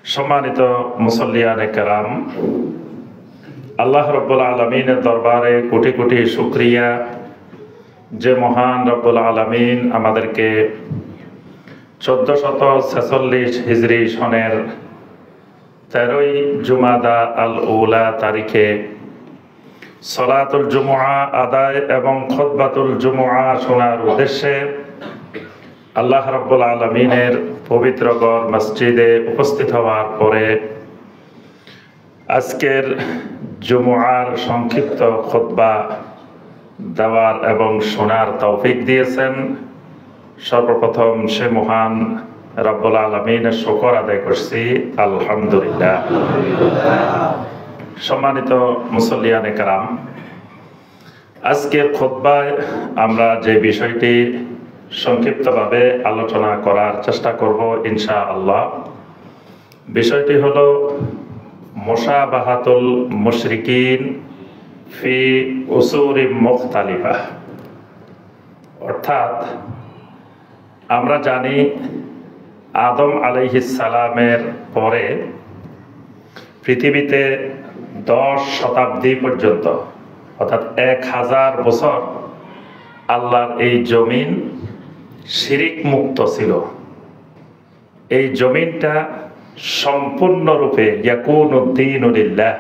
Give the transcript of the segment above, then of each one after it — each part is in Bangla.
সম্মানিত মুসল্লিয়ানে কেরাম, আল্লাহ রব্বুল আলমিনের দরবারে কোটি কোটি শুকরিয়া যে মহান রব্বুল আলমিন আমাদেরকে 1446 হিজরি সনের 13ই জুমাদা আল উলা তারিখে সলাতুল জুমুআ আদায় এবং খুতবাতুল জুমুআ শোনার উদ্দেশ্যে আল্লাহ রাব্বুল আলামিনের পবিত্র ঘর মসজিদে উপস্থিত হওয়ার পরে আজকের জুমুআর সংক্ষিপ্ত খুতবা দেওয়ার এবং শোনার তৌফিক দিয়েছেন। সর্বপ্রথম সে মহান রাব্বুল আলামিনের শুকর আদায় করছি, আলহামদুলিল্লাহ। সম্মানিত মুসল্লিয়ানে কেরাম, আজকের খুতবায় আমরা যে বিষয়টি সংক্ষিপ্তভাবে আলোচনা করার চেষ্টা করব ইনশাআল্লাহ, বিষয়টি হলো মুশাবাহাতুল মুশরিকিন ফি উসুরি মুখতালিফা। অর্থাৎ আমরা জানি আদম আলাইহিস সালামের পরে পৃথিবীতে 10 শতাব্দী পর্যন্ত অর্থাৎ 1000 বছর আল্লাহর এই জমিন শিরিক মুক্ত ছিল। এই জমিনটা সম্পূর্ণরূপে ইয়াকুনুদ্দীনু লিল্লাহ,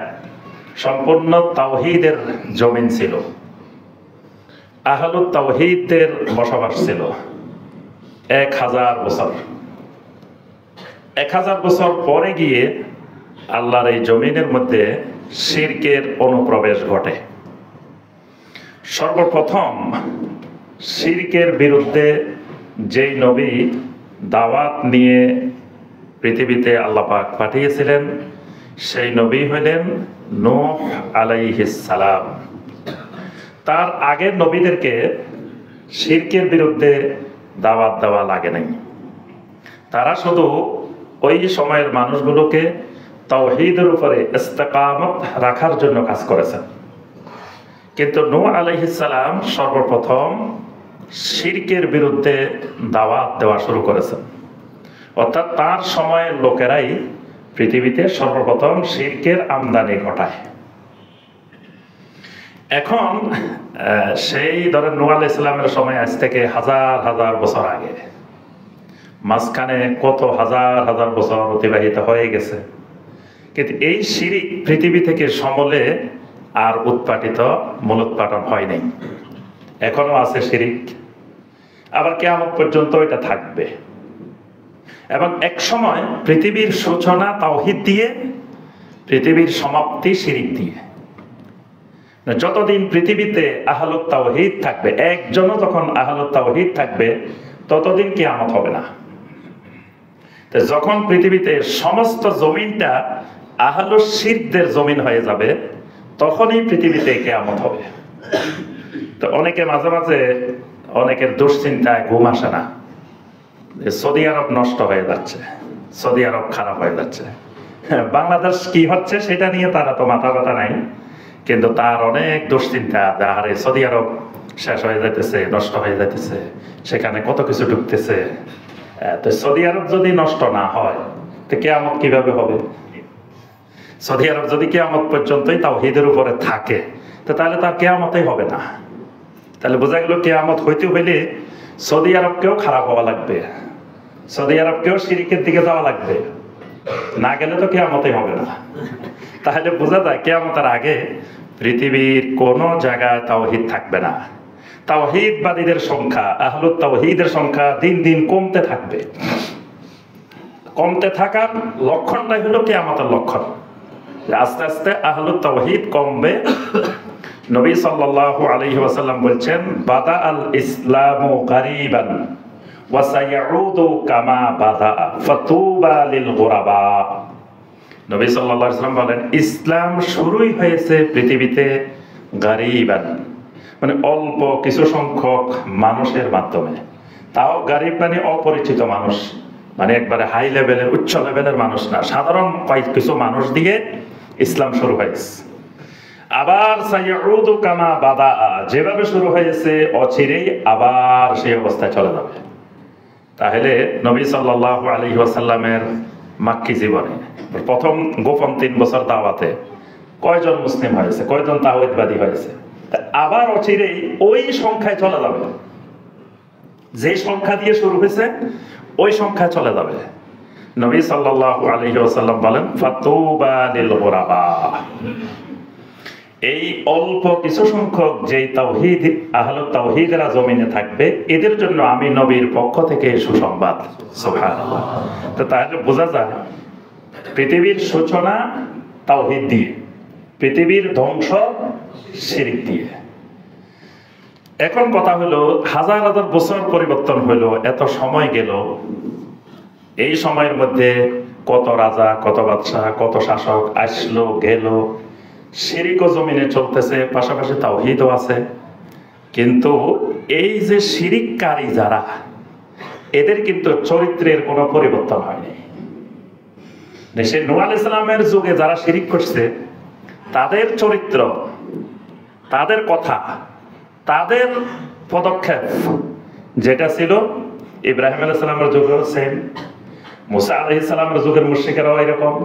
সম্পূর্ণ তাওহীদের জমিন ছিল। আহলুত তাওহীদের বসবাস ছিল 1000 বছর। 1000 বছর পরে গিয়ে আল্লাহর এই জমিনের মধ্যে শিরকের অনুপ্রবেশ ঘটে। সর্বপ্রথম শিরকের বিরুদ্ধে যেই নবী দাওয়াত নিয়ে পৃথিবীতে আল্লাহ পাক পাঠিয়েছিলেন সেই নবী হলেন নূহ আলাইহিস সালাম। তার আগের নবীদেরকে শিরকের বিরুদ্ধে দাওয়াত দেওয়া লাগে নাই। তারা শুধু ওই সময়ের মানুষগুলোকে তাওহীদের উপরে ইস্তেকামত রাখার জন্য কাজ করেছেন। কিন্তু নূহ আলাইহিস সালাম সর্বপ্রথম শিরকের বিরুদ্ধে দাওয়াত দেওয়া শুরু করেছেন। অর্থাৎ তার সময়ের লোকেরাই পৃথিবীতে সর্বপ্রথম শিরকের আমদানি ঘটায়। এখন সেই ধরেন নূহ আলাইহিস সালামের সময় আজ থেকে হাজার হাজার বছর আগে, মাঝখানে কত হাজার হাজার বছর অতিবাহিত হয়ে গেছে, কিন্তু এই শিরিক পৃথিবী থেকে সমূলে আর মূলোৎপাটন হয় নাই। এখনো আছে শিরিক, আবার কিয়ামত পর্যন্ত এটা থাকবে। এবং এক সময় পৃথিবীর সূচনা তাওহীদ দিয়ে, পৃথিবীর সমাপ্তি শিরিক দিয়ে। যতদিন পৃথিবীতে আহলুত তাওহীদ থাকবে, একজনও যখন আহলুত তাওহীদ থাকবে, ততদিন কিয়ামত হবে না। যখন পৃথিবীতে সমস্ত জমিনটা আহলুস শিরকদের জমিন হয়ে যাবে, তখনই পৃথিবীতে কিয়ামত হবে। তো অনেকে মাঝে মাঝে অনেকের দুশ্চিন্তায় ঘুম আসে না, সৌদি আরব নষ্ট হয়ে যাচ্ছে, সৌদি আরব খারাপ হয়ে যাচ্ছে। বাংলাদেশ কি হচ্ছে সেটা নিয়ে তারা তো মাথা ব্যথা নাই, কিন্তু তার অনেক দুশ্চিন্তা, আরে সৌদি আরব শেষ হয়ে যাইতেছে, নষ্ট হয়ে যাইতেছে, সেখানে কত কিছু ঢুকতেছে। তো সৌদি আরব যদি নষ্ট না হয় তো কিয়ামত কিভাবে হবে? সৌদি আরব যদি কিয়ামত পর্যন্তই তাওহীদের উপরে থাকে, তো তাহলে তার কিয়ামতই হবে না। তাহলে বোঝা গেল কিয়ামত হইতে হইলে সৌদি আরবকেও খারাপ হওয়া লাগবে, সৌদি আরবকেও শিরিকের দিকে যাওয়া লাগবে, না গেলে তো কিয়ামতই হবে না। তাহলে বোঝা যায় কিয়ামতের আগে পৃথিবীর কোনো জায়গায় তাওহীদ থাকবে না। তাওহীদবাদীদের সংখ্যা, আহলুত তাওহীদের সংখ্যা দিন দিন কমতে থাকবে। কমতে থাকার লক্ষণটাই হলো কিয়ামতের লক্ষণ। আস্তে আস্তে আহলুত তাওহীদ কমবে। নবী সাল্লাল্লাহু আলাইহি ওয়াসাল্লাম বলছেন, বাদা আল ইসলামু গারিবান ওয়া সায়াউদু কামা বাদা ফাতুবা লিল গুরাবা। নবী সাল্লাল্লাহু আলাইহি ওয়াসাল্লাম বলেন, ইসলাম শুরুই হয়েছে পৃথিবীতে গারিবান, মানে অল্প কিছু সংখ্যক মানুষের মাধ্যমে। তাও গারিব মানে অপরিচিত মানুষ, মানে একবারে হাই লেভেলের উচ্চ লেভেলের মানুষ না, সাধারণ কিছু মানুষ দিয়ে ইসলাম শুরু হয়েছে। আবার সাইউদু কামা বাদা, যেভাবে শুরু হয়েছে অচিরেই আবার সেই অবস্থায় চলে যাবে। তাহলে নবী সাল্লাল্লাহু আলাইহি ওয়াসাল্লামের মাক্কি জীবনে প্রথম গোপন 3 বছর দাওয়াতে কয়জন মুসলিম হয়েছে, কয়জন তাওহীদবাদী হয়েছে। আবার অচিরেই ওই সংখ্যায় চলে যাবে, যে সংখ্যা দিয়ে শুরু হয়েছে ওই সংখ্যায় চলে যাবে। নবী সাল্লাল্লাহু আলাইহি ওয়াসাল্লাম বলেন ফাতুবা লিল গুরাবা, এই অল্প কিছু সংখ্যক যেই তাওহীদ আহলে তাওহীদরা জমিনে থাকবে এদের জন্য আমি নবীর পক্ষ থেকে সুসংবাদ। সুবহানাল্লাহ। তো তাহলে বোঝা যায় পৃথিবীর সূচনা তাওহীদ দিয়ে, পৃথিবীর ধ্বংস শিরক দিয়ে। এখন কথা হলো হাজার হাজার বছর পরিবর্তন হলো, এত সময় গেল, এই সময়ের মধ্যে কত রাজা, কত বাদশাহ, কত শাসক আসলো গেল, শিরকও জমিনে চলতেছে, পাশাপাশি তাওহীদও আছে। কিন্তু এই যে শিরককারী যারা, এদের কিন্তু চরিত্রের কোনো পরিবর্তন হয়নি। সে নূহ আলাইহিস সালামের যুগে যারা শিরক করছে তাদের চরিত্র, তাদের কথা, তাদের পদক্ষেপ যেটা ছিল ইব্রাহিম আলাইহিস সালামের যুগেও সেম, মুসা আলাইহিস সালামের যুগের মুশরিকেরাও এরকম,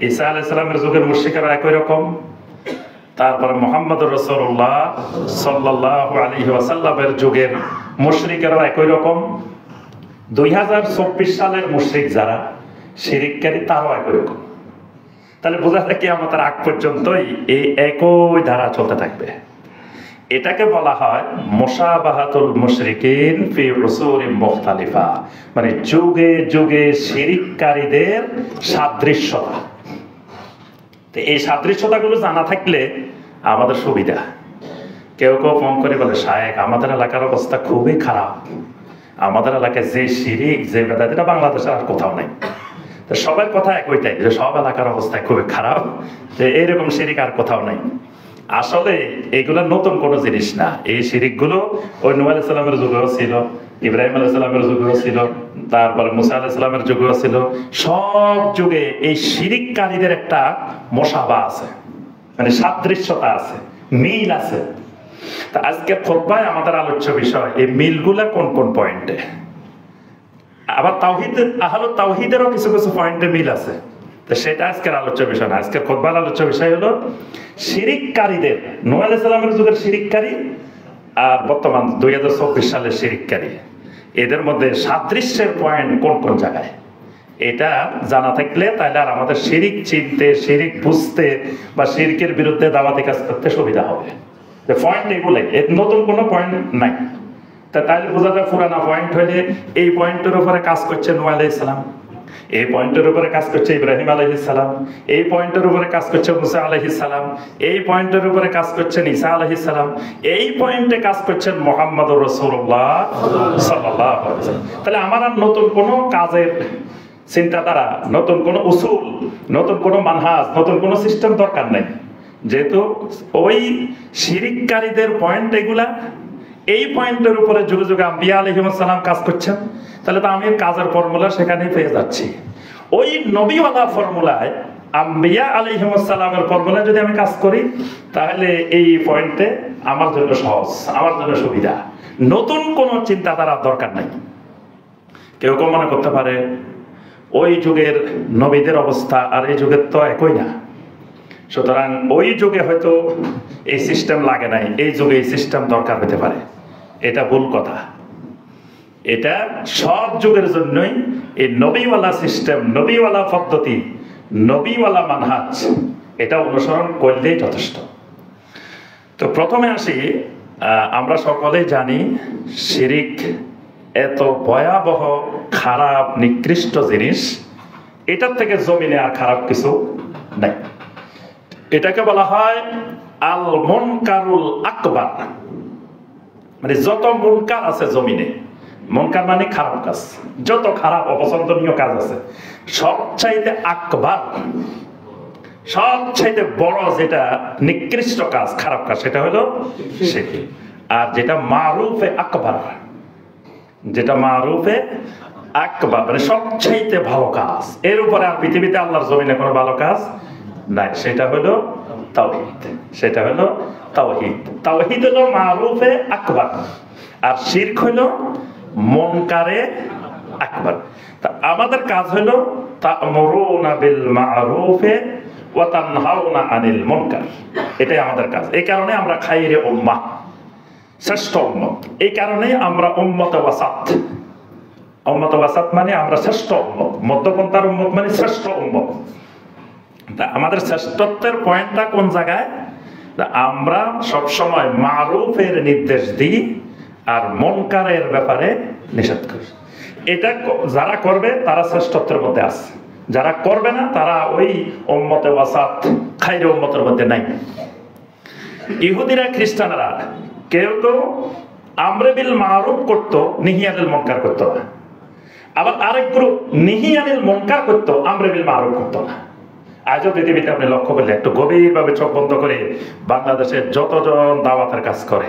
ঈসা আলাইহিস সালামের যুগের মুশরিকেরা একই রকম, তারপরে মুহাম্মদুর রাসূলুল্লাহ সাল্লাল্লাহু আলাইহি ওয়াসাল্লামের যুগের মুশরিকেরাও একই রকম। 2024 সালের মুশরিক যারা শিরককারী তারাও একই রকম। তাহলে বোঝা যায় কিয়ামতের আগ পর্যন্তই এই একই ধারা চলতে থাকবে। এটাকে বলা হয় মুশাবাহাতুল মুশরিকিন ফি উসুরিন মুখতালিফা, মানে যুগে যুগে শিরককারীদের সাদৃশ্যতা। তো এই সাদৃশ্যতাগুলো জানা থাকলে আমাদের সুবিধা। কেউ কেউ ফোন করে বলে শায়েখ আমাদের এলাকার অবস্থা খুবই খারাপ, আমাদের এলাকায় যে শিরিক, যে বেদাত, এটা বাংলাদেশে আর কোথাও নাই। তো সবার কথা একইটাই যে সব এলাকার অবস্থা খুবই খারাপ, যে এইরকম শিরিক আর কোথাও নাই। আসলে এগুলো নতুন কোনো জিনিস না। এই শিরিকগুলো ওই নূহ আলাইহিস সালামের যুগেও ছিল, ইব্রাহিম আলাইহিস সালামের যুগেও ছিল, তারপরে মুসা আলাইহিস সালামের যুগেও ছিল। সব যুগে এই শিরিককারীদের একটা মুশাবা আছে, মানে সাদৃশ্যতা আছে, মিল আছে। তা আজকে খুতবায় আমাদের আলোচ্য বিষয় এই মিলগুলা কোন কোন পয়েন্টে। আবার তাওহীদ, আহলে তাওহীদেরও কিছু কিছু পয়েন্টে মিল আছে। তো সেটা আজকের আলোচ্য বিষয় না। আজকের খুতবার আলোচ্য বিষয় হলো শিরিককারীদের, নূহ আলাইহিস সালামের যুগের শিরিককারী আর বর্তমান 2024 সালের শিরিককারী, এদের মধ্যে সাদৃশ্যের পয়েন্ট কোন কোন জায়গায়, এটা জানা থাকলে তাহলে আর আমাদের শিরিক চিনতে, শিরিক বুঝতে বা শিরকের বিরুদ্ধে দাওয়াতি কাজ করতে সুবিধা হবে। পয়েন্ট এগুলোই, এর নতুন কোনো পয়েন্ট নাই। তাহলে বোঝা যায় পুরানা পয়েন্ট হলে এই পয়েন্টের উপরে কাজ করছে নূহ আলাইহিস সালাম, এই পয়েন্টের উপরে কাজ করছে ইব্রাহিম আলাইহিস সালাম, এই পয়েন্টের উপরে কাজ করছে মুসা আলাইহিস সালাম, এই পয়েন্টের উপরে কাজ করছেন ঈসা আলাইহিস সালাম, এই পয়েন্টে কাজ করছেন মুহাম্মদুর রাসূলুল্লাহ সাল্লাল্লাহু আলাইহি ওয়াসাল্লাম। তাহলে আমার আর নতুন কোনো কাজের চিন্তাধারা, নতুন কোনো উসুল, নতুন কোনো মানহাজ, নতুন কোনো সিস্টেম দরকার নেই। যেহেতু ওই শিরিককারীদের পয়েন্ট এগুলা, এই পয়েন্টের উপরে যুগে যুগে আম্বিয়া আলাইহিস সালাম কাজ করছেন, তাহলে তো আমি কাজের ফর্মুলা সেখানেই পেয়ে যাচ্ছি। ওই নবীওয়ালা ফর্মুলায়, আম্বিয়া আলাইহিস সালামের ফর্মুলায় যদি আমি কাজ করি, তাহলে এই পয়েন্টে আমার জন্য সহজ, আমার জন্য সুবিধা। নতুন কোনো চিন্তাধারা দরকার নাই। কেউ কেউ মনে করতে পারে ওই যুগের নবীদের অবস্থা আর এই যুগের তো একই না, সুতরাং ওই যুগে হয়তো এই সিস্টেম লাগে নাই, এই যুগে এই সিস্টেম দরকার হতে পারে। এটা ভুল কথা। এটা সব যুগের জন্যই এই নবীওয়ালা সিস্টেম, নবীওয়ালা পদ্ধতি, নবীওয়ালা মানহাজ, এটা অনুসরণ করলেই যথেষ্ট। তো প্রথমে আসি, আমরা সকলেই জানি শিরিক এত ভয়াবহ, খারাপ, নিকৃষ্ট জিনিস, এটার থেকে জমিনে আর খারাপ কিছু নাই। এটাকে বলা হয় আল মুনকারুল আকবার, মানে যত মুনকার আছে জমিনে, মুনকার মানে খারাপ কাজ, যত খারাপ অপছন্দনীয় কাজ আছে, সবচাইতে আকবার, সবচাইতে বড় যেটা নিকৃষ্ট কাজ, খারাপ কাজ, সেটা হলো শিরক। আর যেটা মারুফে আকবার, যেটা মারুফে আকবার মানে সবচাইতে ভালো কাজ, এর উপরে আর পৃথিবীতে আল্লাহর জমিনে কোনো ভালো কাজ নাই, সেটা হলো তাওহীদ। সেটা হলো তাওহীদ। তাওহীদ হলো মারুফে আকবার, আর শিরক হলো মুনকারে আকবার। তা আমাদের কাজ হলো তা'মুরুনা বিল মা'রুফি ওয়া তানহাউনা আনিল মুনকার, এটাই আমাদের কাজ। এই কারণে আমরা খাইরে উম্মাহ, শ্রেষ্ঠ উম্মত। এই কারণে আমরা উম্মতে ওয়াসাত। উম্মতে ওয়াসাত মানে আমরা শ্রেষ্ঠ উম্মত, মধ্যপন্থার উম্মত মানে শ্রেষ্ঠ উম্মত। তা আমাদের শ্রেষ্ঠত্বের পয়েন্টটা কোন জায়গায়? আমরা সবসময় মারুফের নির্দেশ দিই আর মুনকারের ব্যাপারে নিষেধ করি। এটা যারা করবে তারা শ্রেষ্ঠত্বের মধ্যে আছে, যারা করবে না তারা ওই উম্মতে ওয়াসাত খাইরে উম্মতের মধ্যে নাই। ইহুদিরা খ্রিস্টানরা কেউ তো আমরে বিল মারুফ করতো, নিহি আনিল মুনকার করতো না। আবার আরেক গ্রুপ নিহি আনিল মুনকার করতো, আমরে বিল মারুফ করতো না। আজও পৃথিবীতে আপনি লক্ষ্য করলে একটু গভীরভাবে চোখ বন্ধ করে বাংলাদেশের যতজন দাওয়াতের কাজ করে,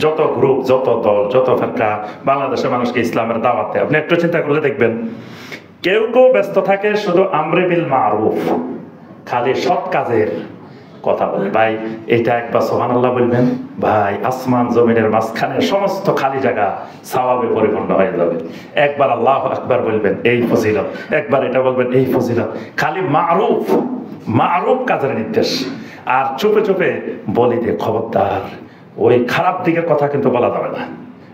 যত গ্রুপ, যত দল, যত ফেরকা বাংলাদেশের মানুষকে ইসলামের দাওয়াত দেয়, আপনি একটু চিন্তা করলে দেখবেন কেউ কেউ ব্যস্ত থাকে শুধু আমরে বিল মারুফ, খালি সৎ কাজের কথা বলে। ভাই এটা একবার সুবহানাল্লাহ বলবেন, ভাই আসমান জমিনের মাঝখানে সমস্ত খালি জায়গা সওয়াবে পরিপূর্ণ হয়ে যাবে। একবার আল্লাহু আকবার বলবেন, এই ফজিলত। একবার এটা বলবেন, এই ফজিলত। খালি মারুফ, মারুফ কাজের নির্দেশ। আর চুপে চুপে বলি দে, খবরদার ওই খারাপ দিকের কথা কিন্তু বলা যাবে না।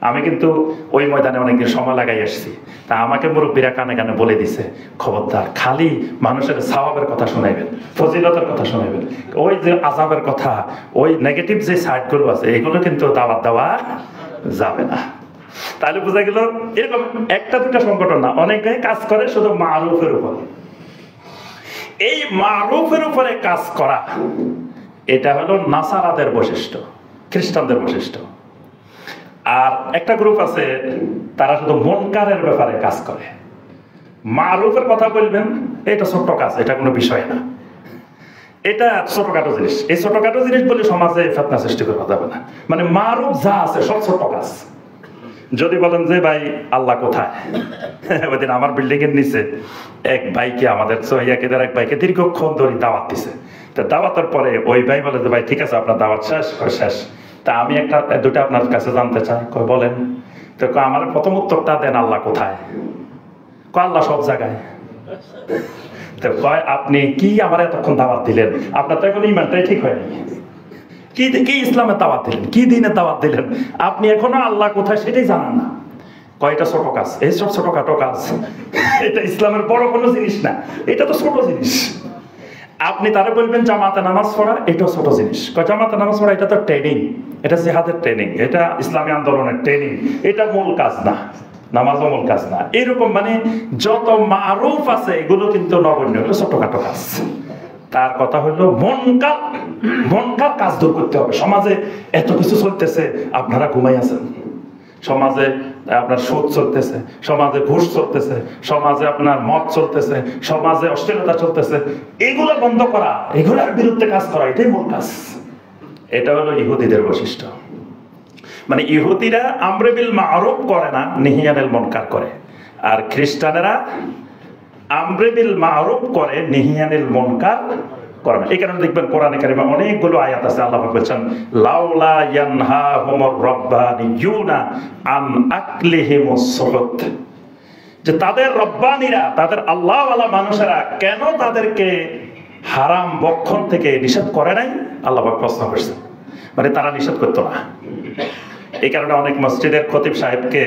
আমি কিন্তু ওই ময়দানে অনেকদিন সময় লাগাই আসছি, তা আমাকে মুরব্বীরা কানে কানে বলে দিছে, খবরদার খালি মানুষের সওয়াবের কথা শোনাইবেন, ফজিলতের কথা শোনাইবেন, ওই যে আযাবের কথা, ওই নেগেটিভ যে সাইডগুলো আছে এগুলো কিন্তু দাওয়াত দেওয়া যাবে না। তাহলে বোঝা গেল এরকম একটা দুটা সংগঠন না, অনেকে কাজ করে শুধু মারুফের উপর। এই মারুফের উপরে কাজ করা এটা হলো নাসারাদের বৈশিষ্ট্য, খ্রিস্টানদের বৈশিষ্ট্য। আর একটা গ্রুপ আছে তারা শুধু মুনকারের ব্যাপারে কাজ করে। মারুফের কথা বলবেন, এটা ছোট্ট কাজ, এটা কোনো বিষয় না, এটা ছোটখাটো জিনিস। এই ছোটখাটো জিনিস বলে সমাজে ফিতনা সৃষ্টি করা যাবে না। মানে মারুফ যা আছে সব ছোট কাজ। যদি বলেন যে ভাই আল্লাহ কোথায়, ওই দিন আমার বিল্ডিং এর নিচে এক ভাইকে, আমাদের সহিয়াকেদের এক ভাইকে দীর্ঘক্ষণ ধরে দাওয়াত দিছে। তা দাওয়াতের পরে ওই ভাই বলে যে ভাই ঠিক আছে আপনার দাওয়াত শেষ, শেষ। তা আমি একটা দুটা আপনার কাছে জানতে চাই। কয় বলেন। তো আমার প্রথম উত্তরটা দেন, আল্লাহ কোথায়? কয় আল্লাহ সব জায়গায়। তো কয় আপনি কি আমার এতক্ষণ দাওয়াত দিলেন, আপনার তো এখন ইমানটাই ঠিক হয়নি। কি কি ইসলামের দাওয়াত দিলেন, কি দিনের দাওয়াত দিলেন, আপনি এখনো আল্লাহ কোথায় সেটাই জানেন না। কয়টা ছোট কাজ, এই সব ছোটখাটো কাজ, এটা ইসলামের বড় কোনো জিনিস না, এটা তো ছোট জিনিস। আপনি তারা বলবেন জামাতে নামাজ পড়া, এটাও ছোট জিনিস। জামাতে নামাজ পড়া এটা তো ট্রেনিং, এটা জিহাদের ট্রেনিং, এটা ইসলামী আন্দোলনের ট্রেনিং, এটা মূল কাজ না, নামাজও মূল কাজ না। এরকম মানে যত মারুফ আছে এগুলো কিন্তু নগণ্য, এগুলো ছোটখাটো কাজ। তার কথা হলো মনকার কাজ দূর করতে হবে। সমাজে এত কিছু চলতেছে, আপনারা ঘুমাই আছেন। সমাজে আপনার সুদ চলতেছে, সমাজে ঘুষ চলতেছে, সমাজে আপনার মদ চলতেছে, সমাজে অশ্লীলতা চলতেছে, এগুলো বন্ধ করা, এগুলোর বিরুদ্ধে কাজ করা, এটাই মূল কাজ। এটা হলো ইহুদিদের বৈশিষ্ট্য। মানে ইহুদিরা আমরে বিল মারুফ করে না, নিহি আনিল মুনকার করে। আর খ্রিস্টানেরা আমরে বিল মারুফ করে, নিহি আনিল মুনকার করে না। এই কারণে দেখবেন কোরআনে কারিমে অনেকগুলো আয়াত আছে, আল্লাহ পাক বলেছেন লাউলা ইয়ানহাহুমুর রাব্বানিয়ুনা আন আকলিহিমুস সুহুত, যে তাদের রব্বানিরা, তাদের আল্লাহওয়ালা মানুষেরা কেন তাদেরকে হারাম বক্ষণ থেকে নিষেধ করে নাই, আল্লাহ পাক প্রশ্ন করছেন। মানে তারা নিষেধ করতো না। এই কারণে অনেক মসজিদের খতিব সাহেবকে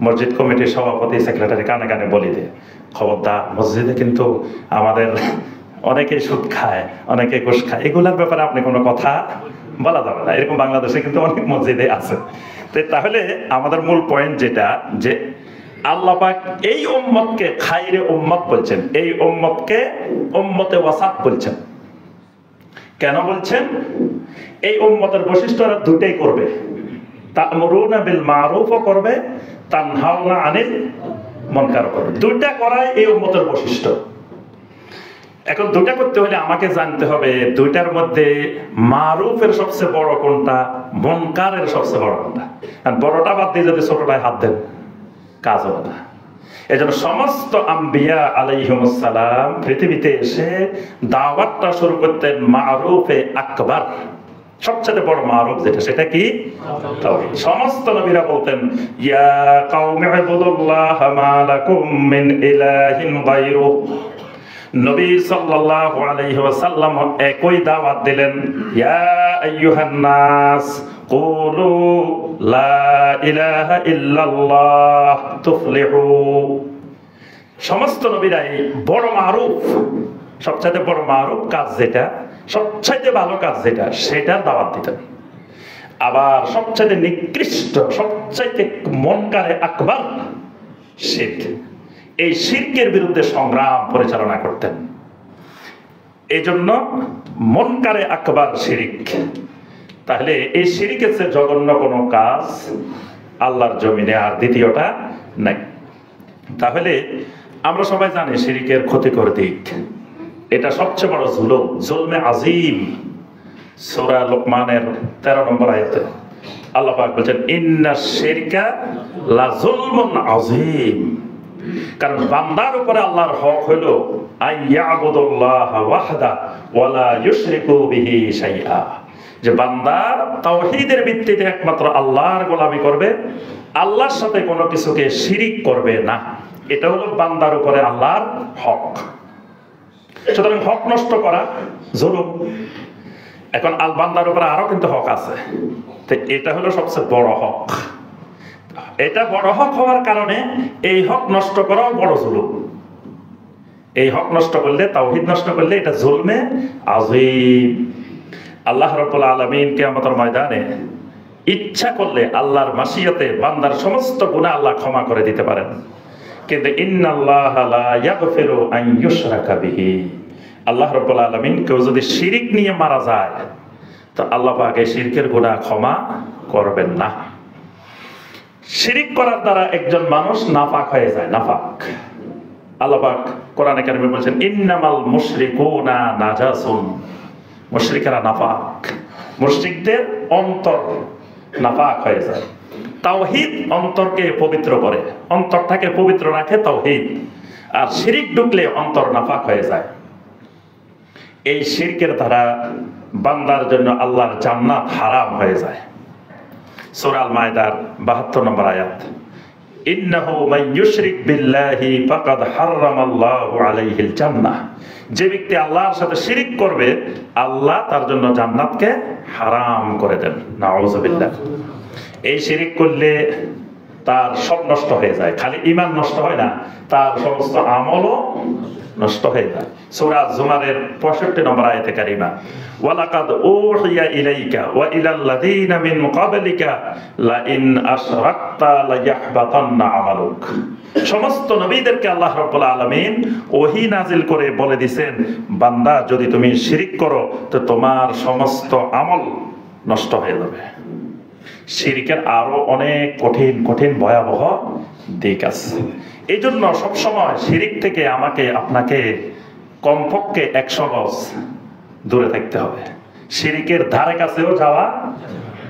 মসজিদ কমিটির সভাপতি, সেক্রেটারি কানে কানে বলি দেয়, খবরদার মসজিদে কিন্তু আমাদের অনেকে সুদ খায়, অনেকে ঘুষ খায়, এগুলার ব্যাপারে আপনি কোনো কথা বলা যাবে না। এরকম বাংলাদেশে কিন্তু অনেক মসজিদে আছে। তাহলে আমাদের মূল পয়েন্ট যেটা, যে আল্লাহ পাক এই উম্মতকে খাইরে উম্মত বলছেন, এই উম্মতকে উম্মতে ওয়াসাত বলছেন। কেন বলছেন? এই উম্মতের বৈশিষ্ট্যরা দুটাই করবে, তা'মুরুনা বিল মারুফও করবে, তানহাউনা আনিল মুনকার করবে। দুইটা করাই এই উম্মতের বৈশিষ্ট্য। এখন দুইটা করতে হলে আমাকে জানতে হবে দুইটার মধ্যে মারুফের সবচেয়ে বড় কোনটা, মুনকারের সবচেয়ে বড় কোনটা। আর বড়টা বাদ দিয়ে যদি ছোটটায় হাত দেন, কাজ হবে না। এই জন্য সমস্ত আম্বিয়া আলাইহিমুস সালাম পৃথিবীতে এসে দাওয়াতটা শুরু করতেন মারুফে আকবার, সবচেয়ে বড় মারুফ যেটা, সেটা কি? তাওহীদ। সমস্ত নবীরা বলতেন ইয়া কাওমি ইবুদুল্লাহ মা লাকুম মিন ইলাহিন গায়রু। নবী সাল্লাল্লাহু আলাইহি ওয়াসাল্লাম একই দাওয়াত দিলেন, ইয়া আইয়ুহান নাস কুলু লা ইলাহা ইল্লাল্লাহ তুফলিহু। সমস্ত নবীরাই বড় মারুফ, সবচেয়ে বড় মারুফ কাজ যেটা, সবচেয়ে ভালো কাজ যেটা, সেটার দাওয়াত দিতেন। আবার সবচেয়ে নিকৃষ্ট, সবচেয়ে মুনকারে আকবার শিরক, এই শিরকের বিরুদ্ধে সংগ্রাম পরিচালনা করতেন। এই জন্য মুনকারে আকবার শিরক। তাহলে এই শিরকের চেয়ে জঘন্য কোনো কাজ আল্লাহর জমিনে আর দ্বিতীয়টা নাই। তাহলে আমরা সবাই জানি শিরকের ক্ষতিকর দিক, এটা সবচেয়ে বড় জুলুম, জুলমে আজিম। সূরা লোকমানের 13 নম্বর আয়াতে আল্লাহ পাক বলেন ইন্নাশ শিরকা লা যুলমুন আযীম। কারণ বান্দার উপরে আল্লাহর হক হলো আইয়াবুদুল্লাহ ওয়াহদা ওয়া লা ইউশরিকু বিহি শাইআ, যে বান্দা তাওহীদের ভিত্তিতে একমাত্র আল্লাহর গোলামি করবে, আল্লাহর সাথে কোনো কিছুকে শিরিক করবে না। এটা হলো বান্দার উপরে আল্লাহর হক। সুতরাং হক নষ্ট করা জুলুম। এখন আল বান্দার উপরে আরো কিন্তু হক আছে, তো এটা হলো সবচেয়ে বড় হক। এটা বড় হক হওয়ার কারণে এই হক নষ্ট করাও বড় জুলুম। এই হক নষ্ট করলে, তাওহীদ নষ্ট করলে এটা জুলমে আযীম। আল্লাহ রাব্বুল আলামিন কিয়ামতের ময়দানে ইচ্ছা করলে আল্লাহর মাশিয়াতে বান্দার সমস্ত গুনাহ আল্লাহ ক্ষমা করে দিতে পারেন, কিন্তু ইন্নাল্লাহা লা ইয়াগফিরু আন ইউশরাকা বিহি। আল্লাহ রাব্বুল আলামিন কেউ যদি শিরিক নিয়ে মারা যায় তো আল্লাহ পাক এই শিরকের গুনাহ ক্ষমা করবেন না। শিরিক করার দ্বারা একজন মানুষ নাপাক হয়ে যায়, নাপাক। আল্লাহ পাক কোরআনে কারিমে বলেছেন ইন্নামাল মুশরিকুনা নাজাসুন। মুশরিকরা নাপাক, মুশরিকদের অন্তর নাপাক হয়ে যায়। তাওহীদ অন্তরকে পবিত্র করে, অন্তরটাকে পবিত্র রাখে তাওহীদ। আর শিরিক ঢুকলে অন্তর নাপাক হয়ে যায়। এই শিরকের দ্বারা বান্দার জন্য আল্লাহর জান্নাত হারাম হয়ে যায়। সূরা আল মায়দার 72 নম্বর আয়াত, ইন্নাহু মান ইউশরিক বিল্লাহি ফাকাদ হারামাল্লাহু আলাইহিল জান্নাহ। যে ব্যক্তি আল্লাহর সাথে শিরিক করবে আল্লাহ তার জন্য জান্নাতকে হারাম করে দেন। নাউযুবিল্লাহ। এই শিরিক করলে তার সব নষ্ট হয়ে যায়, খালি ঈমান নষ্ট হয় না, তার সমস্ত আমলও নষ্ট হয়ে যায়। সূরা জুমারের 65 নম্বর আয়াতে কারিমা, ওয়ালাকাদ উহিয়া ইলাইকা ওয়া ইলাল্লাযীনা মিন ক্বাবলিকা লা ইন আশরাকতা লা ইয়াহবাতান্না আমালুক। সমস্ত নবীদেরকে আল্লাহ রাব্বুল আলামিন ওহী নাজিল করে বলে দিয়েছেন, বান্দা যদি তুমি শিরিক করো তো তোমার সমস্ত আমল নষ্ট হয়ে যাবে। শিরিকের আরো অনেক কঠিন কঠিন ভয়াবহ দিক আছে। এই জন্য সবসময় শিরিক থেকে আমাকে আপনাকে কমপক্ষে 100 গজ দূরে থাকতে হবে। শিরিকের ধারে কাছেও যাওয়া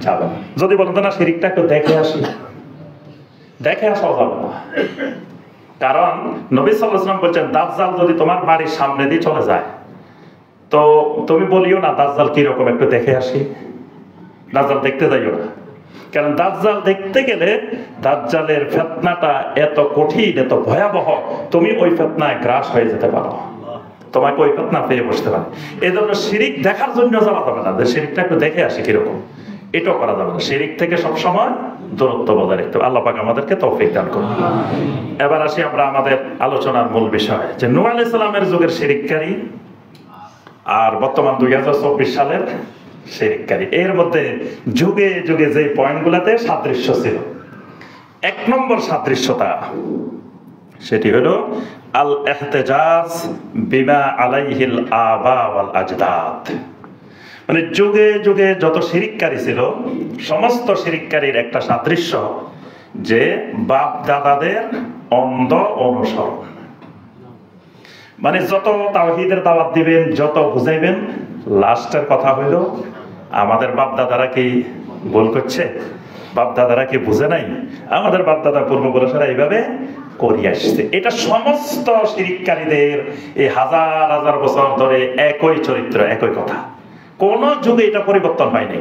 যাবে না। যদি বলেন না শিরিকটা একটু দেখে আসি, দেখে আসা যাবে না। কারণ নবী সাল্লাল্লাহু আলাইহি ওয়াসাল্লাম বলেছেন দাজ্জাল যদি তোমার বাড়ির সামনে দিয়ে চলে যায় তো তুমি বলিও না দাজ্জাল কিরকম, একটু দেখে আসি। দাজ্জাল দেখতে যাইও না, কারণ দাজ্জাল দেখতে গেলে দাজ্জালের ফিতনাটা এত কঠিন, এত ভয়াবহ, তুমি ওই ফিতনায় গ্রাস হয়ে যেতে পারো, তোমাকে ওই ফিতনা পেয়ে বসতে পারে। এই জন্য শিরিক দেখার জন্য যাওয়া যাবে না, যে শিরিকটা একটু দেখে আসি কিরকম, এটাও করা যাবে না। শিরিক থেকে সবসময় দূরত্ব বজায় রাখতে হবে। আল্লাহ পাক আমাদেরকে তৌফিক দান করুন। এবার আসি আমরা আমাদের আলোচনার মূল বিষয়, যে নূহ আলাইহিস সালামের যুগের শিরিককারী আর বর্তমান 2024 সালের শিরিককারী, এর মধ্যে যুগে যুগে যে পয়েন্টগুলোতে সাদৃশ্য ছিল, 1 নম্বর সাদৃশ্যতা সেটি হলো আল ইহতিজাজ বিমা আলাইহিল আবা ওয়াল আজদাদ। মানে যুগে যুগে যত শিরিককারী ছিল সমস্ত শিরিককারীর একটা সাদৃশ্য, যে বাপ দাদাদের অন্ধ অনুসরণ। মানে যত তাওহীদের দাওয়াত দিবেন, যত বুঝাইবেন, লাস্টের কথা হইল আমাদের বাপ দাদারা কি ভুল করছে, বাপ দাদারা কি বুঝে নাই, আমাদের বাপ দাদা পূর্বপুরুষেরা এইভাবে করে আসছে। এটা সমস্ত শিরিককারীদের এই হাজার হাজার বছর ধরে একই চরিত্র, একই কথা। কোন যুগে এটা পরিবর্তন হয়নি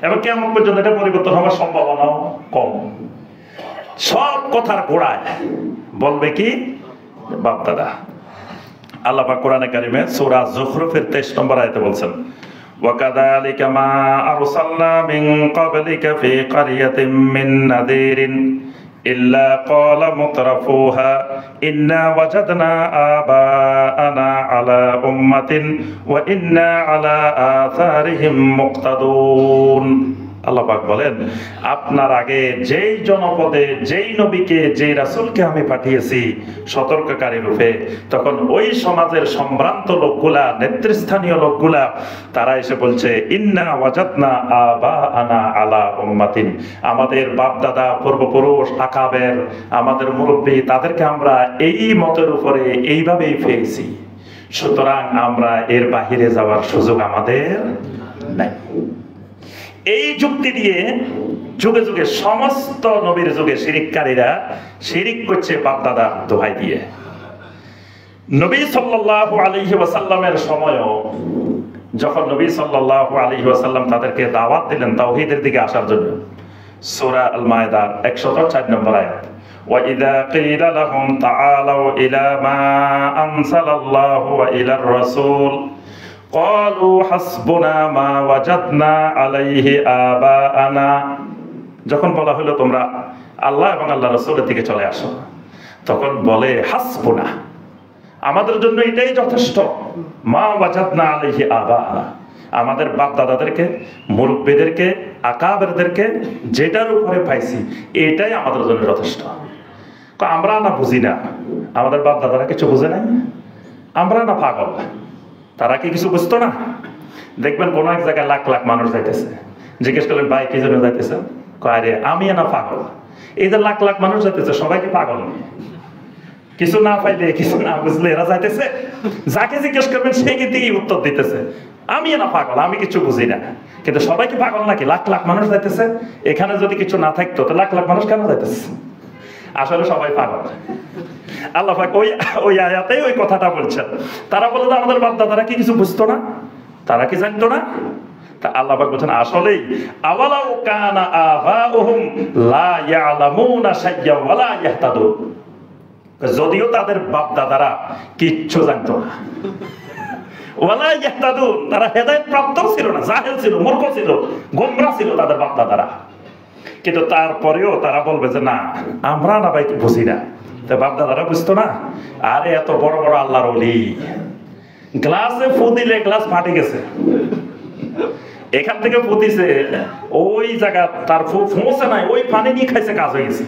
এবং কেমন পর্যন্ত এটা পরিবর্তন হওয়ার সম্ভাবনাও কম। সব কথার গোড়ায় বলবে কি বাপ দাদা। আল্লাহ পাক কোরআনে কারিমে সূরা যুখরুফের 23 নম্বর আয়াতে বলছেন, وَكَذَلِكَ مَا أَرْسَلْنَا مِن قَبْلِكَ فِي قَرْيَةٍ مِّن نَّذِيرٍ إِلَّا قَالَ مُتْرَفُوهَا إِنَّا وَجَدْنَا آبَاءَنَا عَلَى أُمَّةٍ وَإِنَّا عَلَى آثَارِهِم مُقْتَدُونَ। আল্লাহ পাক বলেন, আপনার আগে যেই জনপদে যেই নবীকে যেই রাসূলকে আমি পাঠিয়েছি সতর্ককারী রূপে, তখন ওই সমাজের সম্ভ্রান্ত লোকগুলা, নেতৃস্থানীয় লোকগুলা, তারা এসে বলছে ইন্না ওয়াজাদনা আবাআনা আলা উম্মাতিন, আমাদের বাপ দাদা পূর্বপুরুষ আকাবের, আমাদের মুরব্বী, তাদেরকে আমরা এই মতের উপরে এইভাবেই পেয়েছি, সুতরাং আমরা এর বাহিরে যাওয়ার সুযোগ আমাদের নাই। এই যুক্তি দিয়ে যুগে যুগে সমস্ত নবীর যুগে শিরিককারীরা শিরিক করছে বাপ দাদার দোহাই দিয়ে। নবী সাল্লাল্লাহু আলাইহি ওয়াসাল্লামের সময়ও যখন নবী সাল্লাল্লাহু আলাইহি ওয়াসাল্লাম তাদেরকে দাওয়াত দিলেন তাওহীদের দিকে আসার জন্য, সূরা আল মায়েদার 104 নম্বর আয়াত, وَإِذَا قِيلَ لَهُمْ تَعَالَوْا إِلَى مَا أَنزَلَ اللَّهُ وَإِلَى الرَّسُولِ قَالُوا حَسْبُنَا مَا وَجَدْنَا عَلَيْهِ آبَاءَنَا, যখন বলা হলো তোমরা আল্লাহ এবং আল্লাহ রাসূলের দিকে চলে আসো, তখন বলে হাসবুনা, আমাদের জন্য এটাই যথেষ্ট, মা ওয়াজাদনা আলাইহি আবাআনা, আমাদের বাপ দাদাদেরকে, মুরব্বিদেরকে, আকাবেরদেরকে যেটার উপরে পাইছি এটাই আমাদের জন্য যথেষ্ট। আমরা না বুঝি না, আমাদের বাপ দাদারা কিছু বুঝে নাই, আমরা না পাগল, তারা কি কিছু বুঝতো না? দেখবেন কোন এক জায়গায় লাখ লাখ মানুষ যাইতেছে, জিজ্ঞেস করলেন ভাই কি জন্য যাইতেছেন, আরে আমি না পাগল। এই যে লাখ লাখ মানুষ যাইতেছে সবাই কি পাগল? কিছু না পাইলে, কিছু না বুঝলে এরা যাইতেছে, যাকে জিজ্ঞেস করবেন সেই কিন্তু উত্তর দিতেছে আমি না পাগল, আমি কিছু বুঝি না। কিন্তু সবাই কি পাগল নাকি? লাখ লাখ মানুষ যাইতেছে, এখানে যদি কিছু না থাকতো তো লাখ লাখ মানুষ কেন যাইতেছে? আসলে সবাই পাগল। আল্লাহ পাক ওই আয়াতেই ওই কথাটা বলছেন। তারা বলে আমাদের বাপ দাদারা কি কিছু বুঝতো না, তারা কি জানতো না? তা আল্লাহ পাক বলছেন আসলেই আওয়ালাউ কানা আবাউহুম লা ইয়ালামুনা শাইয়্যা ওয়া লা ইয়াহতাদুন, যদিও তাদের বাপ দাদারা কিচ্ছু জানতো না, ওয়ালা ইয়াহতাদুন, তারা হেদায়েত প্রাপ্ত ছিল না, জাহেল ছিল, মূর্খ ছিল, গোমরা ছিল তাদের বাপ দাদারা, কিন্তু তারপরেও তারা বলবে যে না আমরা না ভাই বুঝি না। তা বাপ দাদারা বুঝতো না? আরে এত বড় বড় আল্লাহর ওলি, গ্লাসে ফু দিলে গ্লাস ফাটে গেছে, এখান থেকে ফু দিছে ওই জায়গা তার ফু ফোঁসে নাই, ওই পানি নিয়ে খাইছে, কাজ হয়ে গেছে।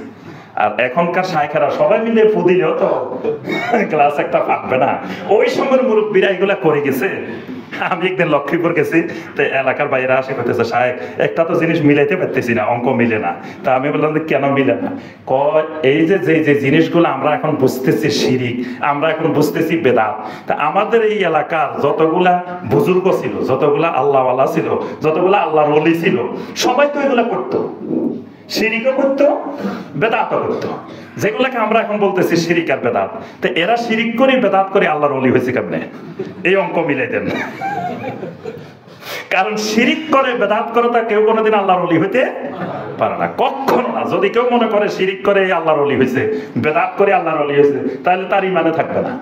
আর এখনকার শাইখেরা সবাই মিলে ফু দিলেও তো গ্লাস একটা ফাটবে না। ওই সময়ের মুরব্বীরা এগুলা করে গেছে। আমি একদিন লক্ষ্মীপুর গেছি, তো এলাকার বাইরে আসে করতেছে শাইখ একটা তো জিনিস মিলাইতে পারতেছি না, অঙ্ক মিলে না। তা আমি বললাম যে কেন মিলে না? কয় এই যে যে জিনিসগুলো আমরা এখন বুঝতেছি শিরিক, আমরা এখন বুঝতেছি বেদাত, তা আমাদের এই এলাকার যতগুলা বুজুর্গ ছিল, যতগুলা আল্লাহওয়ালা ছিল, যতগুলা আল্লাহর ওলি ছিল, সবাই তো এগুলা করতো, শিরিকও করতো, বেদাতও করতো, যেগুলাকে আমরা এখন বলতেছি শিরিক আর বেদাত। তো এরা শিরিক করে বেদাত করে আল্লাহর ওলি হয়েছে কেমনে? এই অঙ্ক মিলাই দেন। কারণ শিরিক করে বেদাত করে তা কেউ কোনোদিন আল্লাহর ওলি হইতে পারে না, কখনো না। যদি কেউ মনে করে শিরিক করে আল্লাহর ওলি হয়েছে, বেদাত করে আল্লাহর ওলি হয়েছে, তাহলে তার ইমানে থাকবে না।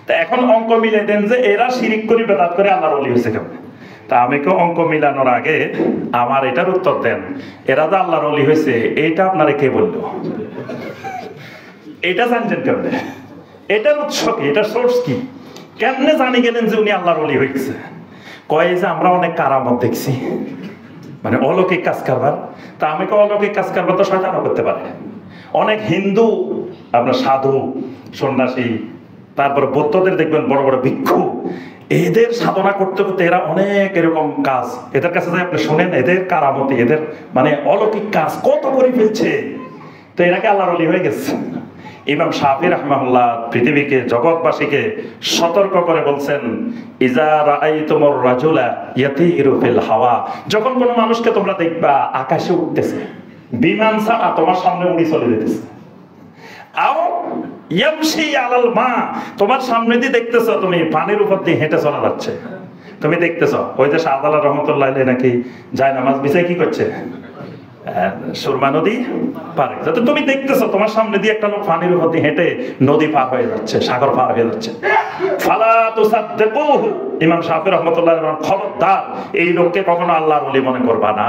তা এখন অঙ্ক মিলাই দেন যে এরা শিরিক করে বেদাত করে আল্লাহর ওলি হয়েছে কেমনে? তা আমি কেউ অঙ্ক মিলানোর আগে আমার এটার উত্তর দেন, এরা যে আল্লাহর ওলি হয়েছে এইটা আপনারা কে বললো? এটা জানছেন কেমনে? এটার উৎস কি? এটার সোর্স কি? কেমনে জানি গেলেন যে উনি আল্লাহর ওলি হয়েছে? কয় যে আমরা অনেক কারামত দেখছি, মানে অলৌকিক কাজ কারবার। তা আমি কেউ অলৌকিক কাজ কারবার তো শয়তানও করতে পারে। অনেক হিন্দু আপনার সাধু সন্ন্যাসী, তারপর বৌদ্ধদের দেখবেন বড় বড় ভিক্ষু, এদের সাধনা করতে করতে এরা অনেক এরকম কাজ, এদের কাছে আপনি শোনেন এদের কারামতি, এদের মানে অলৌকিক কাজ কত করে ফেলছে। তো এরাকে আল্লাহর ওলি হয়ে গেছে। ইমাম শাফি রাহমাহুল্লাহ পৃথিবীকে, জগৎবাসীকে সতর্ক করে বলছেন, ইজা রাআইতুমুর রাজুলা ইয়াতিরু ফিল হাওয়া, যখন কোনো মানুষকে তোমরা দেখবা আকাশে উঠতেছে, বিমান ছাড়া তোমার সামনে উড়ে চলে যেতেছে, আও ইয়ামশি আলাল মা, তোমার সামনে দিয়ে দেখতেছো তুমি পানির উপর দিয়ে হেঁটে চলে যাচ্ছে, তুমি দেখতেছ ওই যে শাহজালাল রহমতুল্লাহ আলাইহি নাকি যায় নামাজ বিছাই কি করছে, সুরমা নদী পার যাতে তুমি দেখতেছো তোমার সামনে দিয়ে একটা লোক পানির উপর দিয়ে হেঁটে নদী পার হয়ে যাচ্ছে, সাগর পার হয়ে যাচ্ছে। ফালা তুসাদ্দিকুহু, ইমাম শাফিঈ রাহমাতুল্লাহ আলাইহি খবরদার এই লোককে কখনো আল্লাহর ওলি মনে করবা না।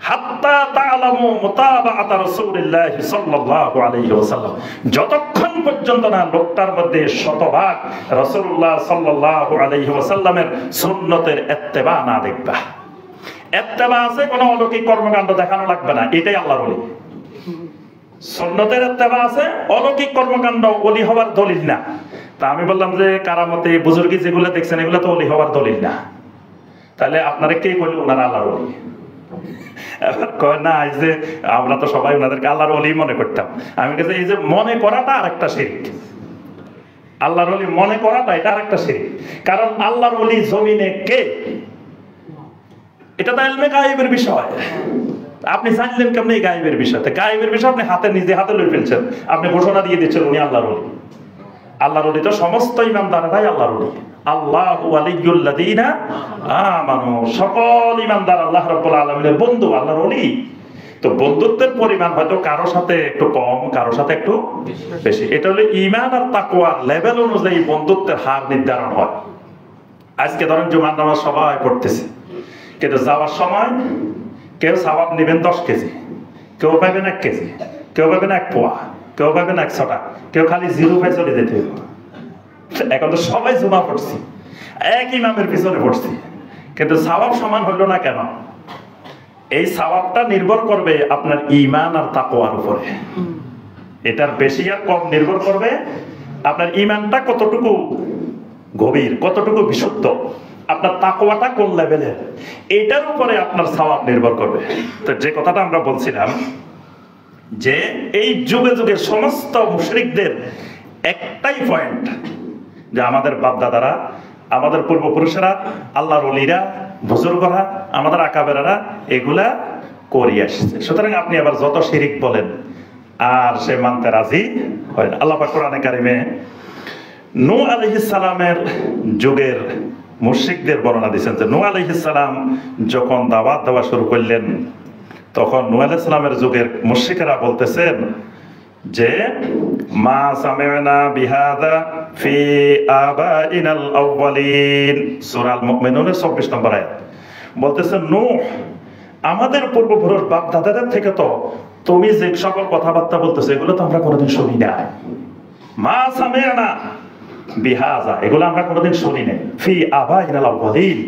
হাত্তা তা'লামু মুতাবাআত রাসূলিল্লাহ সাল্লাল্লাহু আলাইহি ওয়াসাল্লাম, যতক্ষণ পর্যন্ত না লোকটার মধ্যে শতভাগ রাসূলুল্লাহ সাল্লাল্লাহু আলাইহি ওয়াসাল্লামের সুন্নতের ইত্তেবা না দেখবা। ইত্তেবা আছে, কোনো অলৌকিক কর্মকাণ্ড দেখানো লাগবে না, এটাই আল্লাহর ওলি। সুন্নতের ইত্তেবা আছে, অলৌকিক কর্মকাণ্ড ওলি হওয়ার দলিল না। তা আমি বললাম যে কারামতে বুজুর্গি যেগুলো দেখছেন এগুলো তো ওলি হওয়ার দলিল না, তাহলে আপনারা কে কইল ওনারা আল্লাহর ওলি? এবার কয় না এই যে আমরা তো সবাই ওনাদেরকে আল্লাহর ওলি মনে করতাম। আমি কাছে এই যে মনে করাটা আরেকটা শিরক, আল্লাহর ওলি মনে করাটা এটা আরেকটা শিরক। কারণ আল্লাহর ওলি জমিনে কে, এটা তো ইলমে গায়েবের বিষয়। আপনি জানলেন কেমন এই গায়েবের বিষয়? গায়েবের বিষয় আপনি নিজে হাতে লই ফেলছেন, আপনি ঘোষণা দিয়ে দিচ্ছেন উনি আল্লাহর ওলি। আল্লাহর ওলি তো সমস্ত ইমানদাররাই আল্লাহর ওলি। আল্লাহু ওয়ালিয়ুল্লাযীনা আমানু, সকল ইমানদার আল্লাহ রাব্বুল আলামিনের বন্ধু, আল্লাহর ওলি। তো বন্ধুত্বের পরিমাণ হয়তো কারো সাথে একটু কম, কারো সাথে একটু বেশি। এটা হলো ঈমান আর তাকওয়ার লেভেল অনুযায়ী বন্ধুত্বের হার নির্ধারণ হয়। আজকে ধরেন জুমার নামাজ সবাই পড়তেছে, কিন্তু যাওয়ার সময় কেউ সওয়াব নেবেন 10 কেজি, কেউ পাবেন 1 কেজি, কেউ পাবেন 1 পোয়া, কেউ পাবেন 100 টাকা, কেউ খালি জিরো পাই চলে যেতে হবে। এখন তো সবাই জমা পড়ছি, এক ইমামের পিছনে পড়ছি, কিন্তু সওয়াব সমান হইল না কেন? এই সওয়াবটা নির্ভর করবে আপনার ঈমান আর তাকওয়ার উপরে। এটার বেশি আর কম নির্ভর করবে আপনার ঈমানটা কতটুকু গভীর, কতটুকু বিশুদ্ধ, আপনার তাকওয়াটা কোন লেভেলের, এটার উপরে আপনার সওয়াব নির্ভর করবে। তো যে কথাটা আমরা বলছিলাম যে এই যুগে যুগে সমস্ত মুশরিকদের একটাই পয়েন্ট, যে আমাদের বাপ-দাদারা, আমাদের পূর্বপুরুষেরা, আল্লাহর ওলিরা, বুজুর্গরা, আমাদের আকাবেরারা এগুলা করে আসছে। সুতরাং আপনি আবার যত শিরিক বলেন আর সে মানতে রাজি হয় না। আল্লাহ পাক কোরআনে কারিমে নূহ আলাইহিস সালামের যুগের মুশরিকদের বর্ণনা দিয়েছেন যে নূহ আলাইহিস সালাম যখন দাওয়াত দেওয়া শুরু করলেন, তখন নূহ আলাইহিস সালামের যুগের মুশরিকেরা বলতেছেন যে মা সামি'না বিহাদা ফি আবাইনাল আউয়ালিন, সূরা আল মুমিনুনের 24 নম্বর আয়াত। বলতেছেন নূহ, আমাদের পূর্বপুরুষ বাপ দাদাদের থেকে তো তুমি যে সকল কথাবার্তা বলতেছো এগুলো তো আমরা কোনোদিন শুনি নাই। মা সামি'না বিহাযা, এগুলো আমরা কোনোদিন শুনি নাই। ফি আবাইনাল আউয়ালিন,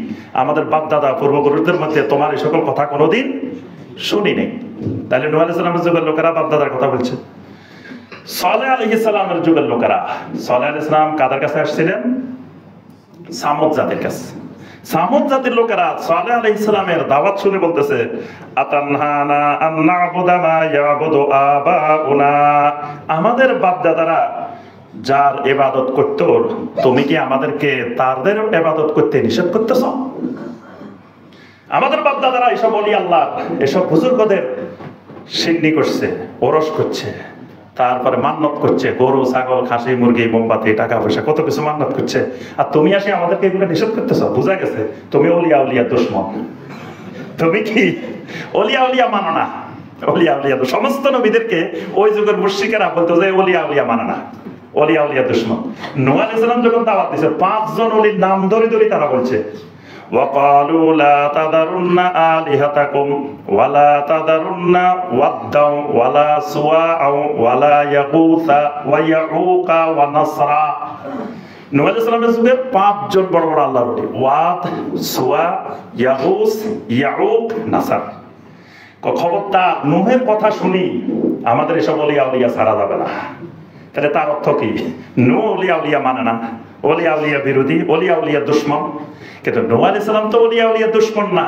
আমাদের বাপ দাদা পূর্বপুরুষদের মধ্যে তোমার এই সকল কথা কোনোদিন শুনি নাই। তাহলে নূহ আলাইহিস সালামের যুগের লোকেরা বাপ দাদার কথা বলছে। সালেহ আলাইহিস সালামের যুগের লোকেরা, সালেহ আলাইহিস সালাম কাদের কাছে আসছিলেন? সামুদ জাতির কাছে। সামুদ জাতির লোকেরা সালেহ আলাইহিস সালামের দাওয়াত শুনে বলতেছে আতানহানা আন না'বুদা মা ইয়াবুদু আবাউনা, আমাদের বাপ দাদারা যার ইবাদত করত তুমি কি আমাদেরকে তাদের ইবাদত করতে নিষেধ করতেছ? আমাদের বাপ দাদারা এসব ওলি আল্লাহ, এসব বুজুর্গদের সিন্নি করছে, ওরস করছে, তারপরে মান্নত করছে, গরু ছাগল খাসি মুরগি মোমবাতি টাকা পয়সা কত কিছু মান্নত করছে, আর তুমি আসি আমাদেরকে এগুলো নিষেধ করতেছ। বোঝা গেছে তুমি ওলিয়া উলিয়া দুশমন, তুমি কি ওলিয়া উলিয়া মানো না। ওলিয়া উলিয়া সমস্ত নবীদেরকে ওই যুগের মুশরিকেরা বলতো যে ওলিয়া উলিয়া মানো না, ওলিয়া উলিয়া দুশমন। নূহ আলাইহিস সালাম যখন দাওয়াত দিয়েছে 5 জন ওলির নাম ধরে ধরে তারা বলছে وقالوا لا تذرن آلهتكم ولا تذرن ودا ولا سواعا ولا يغوث ويعوق ونسرا। নূহ আলাইহিস সালামের যুগে 5 জন বড় বড় আল্লাহর ওলি, ওয়াদ, সুয়া, ইয়াগুস, ইয়াউক, নাসার। খবরদার নূহের কথা শুনি আমাদের এসব ওলিয়া উলিয়া ছাড়া যাবে না। তাহলে তার অর্থ কি? নূহ ওলিয়া উলিয়া মানে না, ওলিয়া উলিয়া বিরোধী, ওলিয়া উলিয়া দুশমন। কিন্তু নূহ আলাইহিস সালাম তো ওলিয়া উলিয়া দুশমন না,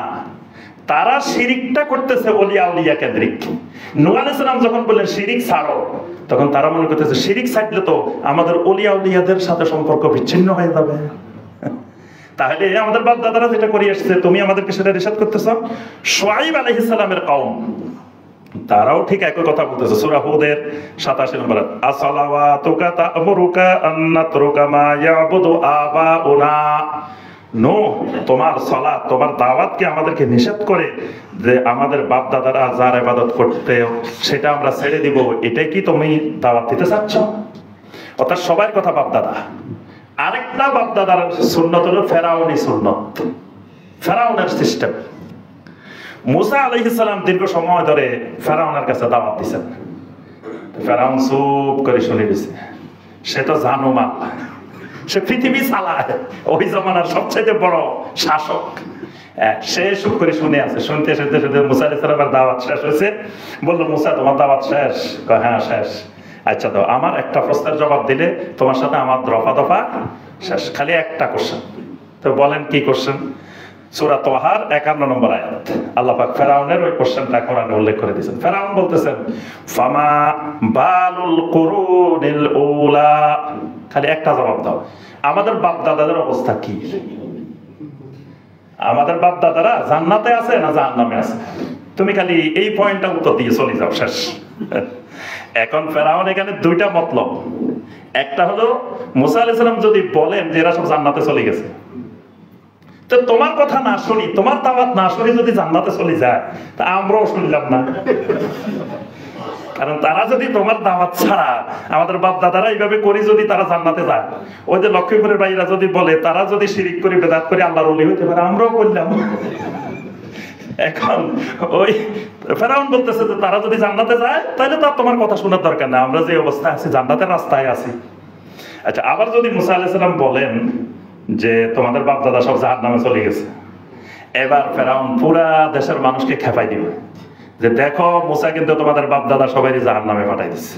তারা শিরিকটা করতেছে ওলিয়া উলিয়া কেন্দ্রিক। নূহ আলাইহিস সালাম যখন বললেন শিরিক ছাড়ো, তখন তারা মনে করতেছে শিরিক ছাড়লে তো আমাদের ওলিয়া উলিয়াদের সাথে সম্পর্ক বিচ্ছিন্ন হয়ে যাবে। তাহলে আমাদের বাপ দাদারা যেটা করে আসছে তুমি আমাদেরকে সেটা নিষেধ করতেছ। শুআয়ব আলাইহিস সালামের কওম তারাও ঠিক একই কথা বলতেছে। সূরা হুদের 87 নম্বর, আসসালাওয়াতুকা তা'মুরুকা আন নাতরুকা মা ইয়াবুদু আবাউনা, নো, তোমার সালাত, তোমার দাওয়াতকে আমাদেরকে নিষেধ করে যে আমাদের বাপ দাদারা যার ইবাদত করতে সেটা আমরা ছেড়ে দিব, এটাই কি তুমি দাওয়াত দিতে চাচ্ছ? অর্থাৎ সবার কথা বাপ দাদা। আরেকটা বাপ দাদার সুন্নত হলো ফেরাউনি সুন্নত, ফেরাউনের সিস্টেম। মুসা আলাইহিস সালাম দীর্ঘ সময় ধরে ফেরাউনের কাছে দাওয়াত দিয়েছেন। ফেরাউন চুপ করে শুনে দিছে, সে তো জানো মা, সে পৃথিবী চালায়, ওই জমানার সবচেয়ে বড় শাসক। সে চুপ করে শুনে আছে, শুনতে শুনতে শুনতে মুসা আলাইহিস সালামের দাওয়াত শেষ হয়েছে। বললো, মুসা তোমার দাওয়াত শেষ? হ্যাঁ শেষ। আচ্ছা, তো আমার একটা প্রশ্নের জবাব দিলে তোমার সাথে আমার দফা দফা শেষ, খালি একটা কোশ্চেন। তো বলেন কি কোশ্চেন? সূরা তাহার 51 নম্বর আয়াত আল্লাহ পাক ফেরাউনের ওই কোশ্চেনটা কোরআনে উল্লেখ করে দিয়েছেন। ফেরাউন বলতেছেন, ফামা বালুল কুরুনিল উলা, খালি একটা জবাব দাও, আমাদের বাপ দাদাদের অবস্থা কি? আমাদের বাপ দাদারা জান্নাতে আছে না জাহান্নামে আছে? তুমি খালি এই পয়েন্টটা উত্তর দিয়ে চলে যাও, শেষ। এখন ফেরাউন এখানে দুইটা মতলব। একটা হলো মুসা আলাইহিস সালাম যদি বলেন যে এরা সব জান্নাতে চলে গেছে, তো তোমার কথা না শুনি, তোমার দাওয়াত না শুনি যদি জান্নাতে চলে যায়, তা আমরাও শুনলাম না। কারণ তারা যদি তোমার দাওয়াত ছাড়া আমাদের বাপ দাদারা এইভাবে করি যদি তারা জান্নাতে যায়, ওই যে লক্ষ্মীপুরের ভাইরা যদি বলে তারা যদি শিরিক করে বেদাত করে আল্লাহর ওলি হইতে পারে, আমরাও করলাম। এখন ওই ফেরাউন বলতেছে যে তারা যদি জান্নাতে যায় তাহলে তো তোমার কথা শোনার দরকার না, আমরা যে অবস্থায় আছি জান্নাতের রাস্তায় আছি। আচ্ছা, আবার যদি মুসা আলাইহিস সালাম বলেন যে তোমাদের বাপ দাদা সব জাহান্নামে চলে গেছে, এবার ফেরাউন পুরা দেশের মানুষকে খেপাই দিবে যে দেখো মুসা কিন্তু তোমাদের বাপ দাদা সবাই জাহান্নামে পাঠাই দিচ্ছে।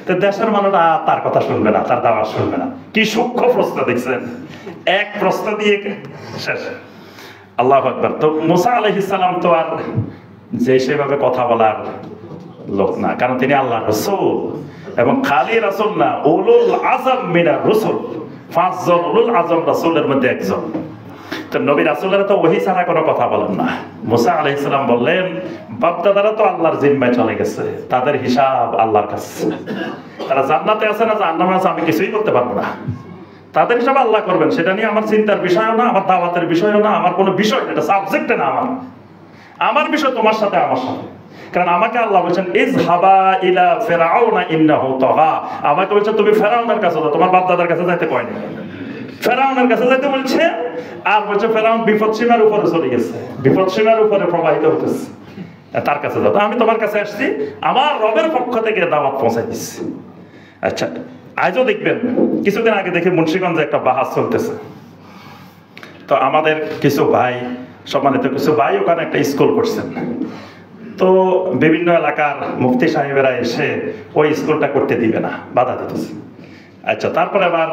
তো দেশের মানুষরা তার কথা শুনবে না, তার দাওয়াত শুনবে না। কি সূক্ষ্ম প্রশ্ন দেখছেন, এক প্রশ্ন দিয়ে শেষ। আল্লাহু আকবার। তো মুসা আলাইহিস সালাম তো আর যে সেভাবে কথা বলার লোক না, কারণ তিনি আল্লাহর রাসূল, এবং খালি রাসূল না, উলুল আযম মিনার রাসূল। 5 জন উলুল আযম রাসূলের মধ্যে একজন। তো নবী রাসূলেরা তো ওহী ছাড়া কোনো কথা বলেন না। মুসা আলাইহিস সালাম বললেন, বাপ দাদারা তো আল্লাহর জিম্মায় চলে গেছে, তাদের হিসাব আল্লাহর কাছে। তারা জান্নাতে আছে না জাহান্নামে আছে আমি কিছুই করতে পারবো না, তাদের হিসাব আল্লাহ করবেন। সেটা নিয়ে আমার চিন্তার বিষয়ও না, আমার দাওয়াতের বিষয়ও না, আমার কোনো বিষয় না, এটা সাবজেক্টে না আমার বিষয় তোমার সাথে আমার সাথে। কারণ আমাকে আল্লাহ বলছেন ইযহাবা ইলা ফিরআউনা ইন্নাহু তাগা, আমাকে বলছেন তুমি ফেরাউনের কাছে যাও, তোমার বাপ দাদার কাছে যাইতে কয়নি। ফেরাউনের কাছে যাইতে বলছে, আর বলছে ফেরাউন বিপদসীমার উপরে চলে গেছে, বিপদসীমার উপরে প্রবাহিত হতেছে, তার কাছে যাও। আমি তোমার কাছে আসছি, আমার রবের পক্ষ থেকে দাওয়াত পৌঁছাই দিচ্ছি। আচ্ছা, আজও দেখবেন, কিছুদিন আগে দেখি মুন্সিগঞ্জে একটা বাহাস চলতেছে। তো আমাদের কিছু ভাই, সম্মানিত কিছু ভাই ওখানে একটা স্কুল করছেন। তো বিভিন্ন এলাকার মুফতি সাহেবেরা এসে ওই স্কুলটা করতে দিবে না, বাধা দিতেছে। আচ্ছা, তারপরে আবার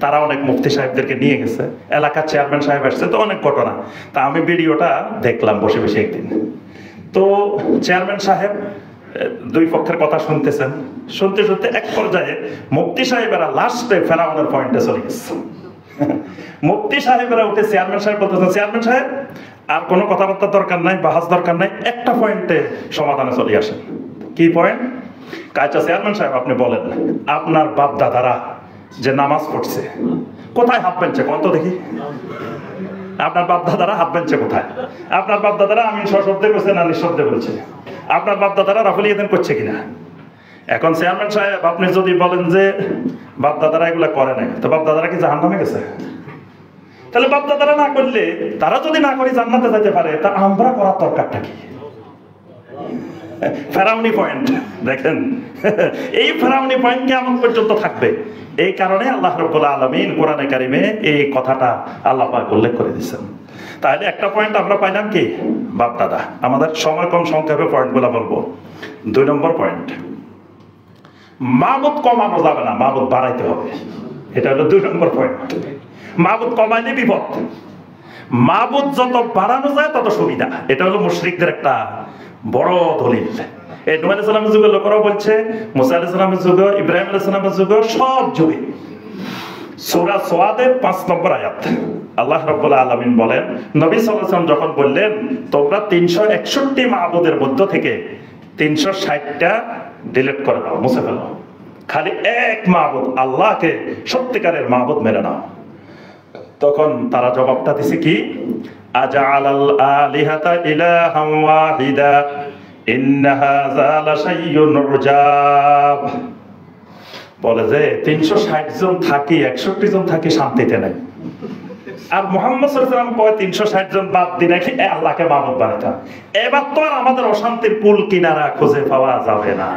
তারা অনেক মুফতি সাহেবদেরকে নিয়ে গেছে, এলাকার চেয়ারম্যান সাহেব আসছে, তো অনেক ঘটনা। তা আমি ভিডিওটা দেখলাম বসে বসে একদিন। তো চেয়ারম্যান সাহেব দুই পক্ষের কথা শুনতেছেন, শুনতে শুনতে এক পর্যায়ে মুফতি সাহেবেরা লাস্টে ফেরাউনের পয়েন্টে চলে গেছে। মুফতি সাহেবেরা উঠে চেয়ারম্যান সাহেব বলতেছেন, চেয়ারম্যান সাহেব আর কোনো কথাবার্তার দরকার নাই, বাহাস দরকার নাই, একটা পয়েন্টে সমাধানে চলে আসেন। কি পয়েন্ট? আচ্ছা চেয়ারম্যান সাহেব আপনি বলেন, আপনার বাপ দাদারা যে নামাজ পড়ছে কোথায় হাত বেঞ্চে, কত দেখি আপনার বাপ দাদারা হাত বেঞ্চে কোথায়? আপনার বাপ দাদারা আমিন সশব্দে বলছে না নিঃশব্দে বলছে? আপনার বাপ দাদারা রাফুল ইয়াদান করছে কিনা? এখন চেয়ারম্যান সাহেব আপনি যদি বলেন যে বাপ দাদারা এগুলা করে নাই, তো বাপ দাদারা কি জাহান্নামে গেছে? তাহলে বাপ দাদারা না করলে, তারা যদি না করে জান্নাতে যেতে পারে, তা আমরা করার দরকারটা কি? ফেরাউনি পয়েন্ট দেখেন, এই ফেরাউনি পয়েন্ট কেমন পর্যন্ত থাকবে। এই কারণে আল্লাহ রাব্বুল আলামিন কোরআনে কারিমে এই কথাটা আল্লাহ পাক উল্লেখ করে দিয়েছেন। তাহলে একটা পয়েন্ট আমরা পাইলাম কি, বাপ দাদা। আমাদের সময় কম, সংক্ষেপে পয়েন্টগুলো বলবো। 2 নম্বর পয়েন্ট, মাবুদ কমানো যাবে না, মাবুদ বাড়াইতে হবে। এটা হলো 2 নম্বর পয়েন্ট। মাবুদ কমাইলে বিপদ, মাবুদ যত বাড়ানো যায় তত সুবিধা। এটা হলো মুশরিকদের একটা বড় দলিল। এই নূহ আলাইহিস সালামের যুগে লোকেরা বলছে, মুসা আলাইহিস সালামের যুগে, ইব্রাহিম আলাইহিস সালামের যুগে, সব যুগে। সূরা সাদের 5 নম্বর আয়াত আল্লাহ রাব্বুল আলামিন বলেন, নবী সাল্লাল্লাহু আলাইহি ওয়াসাল্লাম যখন বললেন তোমরা 361 মাবুদের মধ্য থেকে 360টা ডিলিট করে দাও, মুছে ফেলো, খালি এক মাবুদ আল্লাহকে সত্যিকারের মাবুদ মেনে নাও। তখন তারা জবাবটা দিছে কি, আজআলাল আলিহাতা ইলাহাম ওয়াহিদা ইন্না হাযা লাশাইউন উজাব। বলে যে 360 জন থাকি 61 জন থাকি শান্তিতে নাই, আর মুহাম্মদ সাল্লাল্লাহু আলাইহি ওয়াসাল্লাম কয় 360 জন বাদ দিয়ে নাকি আল্লাহকে মাবুদ বানাইতাম। এবার তো আর আমাদের অশান্তির কুল কিনারা খুঁজে পাওয়া যাবে না,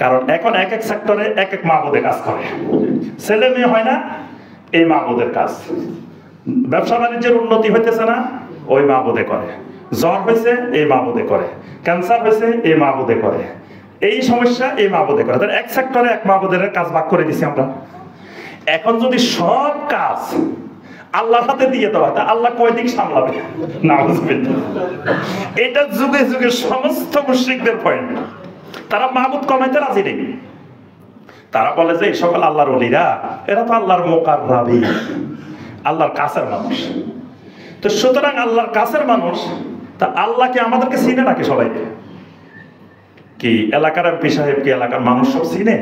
কারণ এখন এক এক সেক্টরে এক এক মাবুদে কাজ করে। ছেলে মেয়ে হয় না, এই মাবুদের কাজ। ব্যবসা বাণিজ্যের উন্নতি হইতেছে না, ওই মাবুদে করে। জ্বর হয়েছে, এই মাবুদে করে। ক্যান্সার হয়েছে, এই মাবুদে করে। এই সমস্যা, এই মাবুদে করে। এক সেক্টরে এক মাবুদের কাজ ভাগ করে দিছি আমরা। এখন যদি সব কাজ আল্লাহর হাতে দিয়ে দেওয়া, তা আল্লাহ কয় দিক সামলাবে? নাউজুবিল্লাহ। এটা যুগে যুগে সমস্ত মুশরিকদের পয়েন্ট। তারা মাবুদ কমাইতে রাজি নেই। তারা বলে যে এই সকল আল্লাহর ওলিরা, এরা তো আল্লাহর মুকাররাবিন, আল্লাহর কাছের মানুষ। তো সুতরাং আল্লাহর কাছের মানুষ, তা আল্লাহকে আমাদেরকে চিনে নাকি সবাই? কি এলাকার এমপি সাহেব কি এলাকার মানুষ সব চিনে?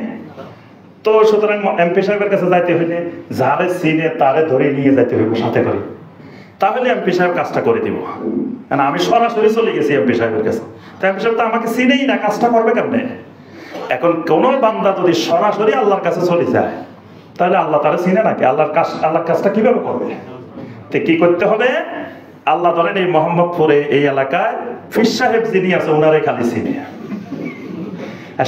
তো সুতরাং এমপি সাহেবের কাছে যাইতে হইলে যারে চিনে তারে ধরে নিয়ে যাইতে হইব সাথে করে, তাহলে এমপি সাহেব কাজটা করে দিব। আমি সরাসরি চলে গেছি এমপি সাহেবের কাছে, তো এমপি সাহেব তো আমাকে চিনেই না, কাজটা করবে কেমনে? এখন কোন বান্দা যদি সরাসরি আল্লাহর কাছে চলে যায়, তাহলে আল্লাহ তারা চিনে নাকি? আল্লাহর কাজটা কিভাবে করবে? তো কি করতে হবে? আল্লাহ ধরেন এই মোহাম্মদপুরে এই এলাকায় ফির সাহেব যিনি আছে ওনারে খালি চিনে।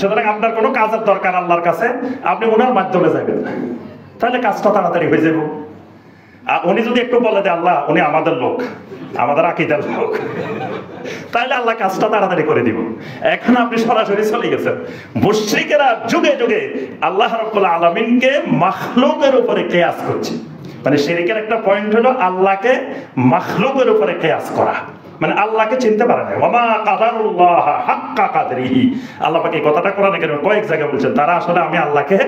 সুতরাং আপনার কোনো কাজের দরকার আল্লাহর কাছে, আপনি ওনার মাধ্যমে যাবেন, তাহলে কাজটা তাড়াতাড়ি হয়ে যাবে। আর উনি যদি একটু বলে যে আল্লাহ উনি আমাদের লোক, আমাদের আকীদার লোক, তাহলে আল্লাহ কাজটা তাড়াতাড়ি করে দিব। এখন আপনি সরাসরি চলে গেছেন। মুশরিকেরা যুগে যুগে আল্লাহ রাব্বুল আলামিনকে মাখলুকের উপরে কিয়াস করছে। মানে শিরকের একটা পয়েন্ট হলো আল্লাহকে মাখলুকের উপরে কিয়াস করা, মানে আল্লাহকে চিনতে পারে না। ওয়া মা কাদারুল্লাহ হাক্কা কাদরিহি, আল্লাহ পাক এই কথাটা কোরআনে কারিমে কয়েক জায়গায় বলছেন, তারা আসলে আমি আল্লাহকে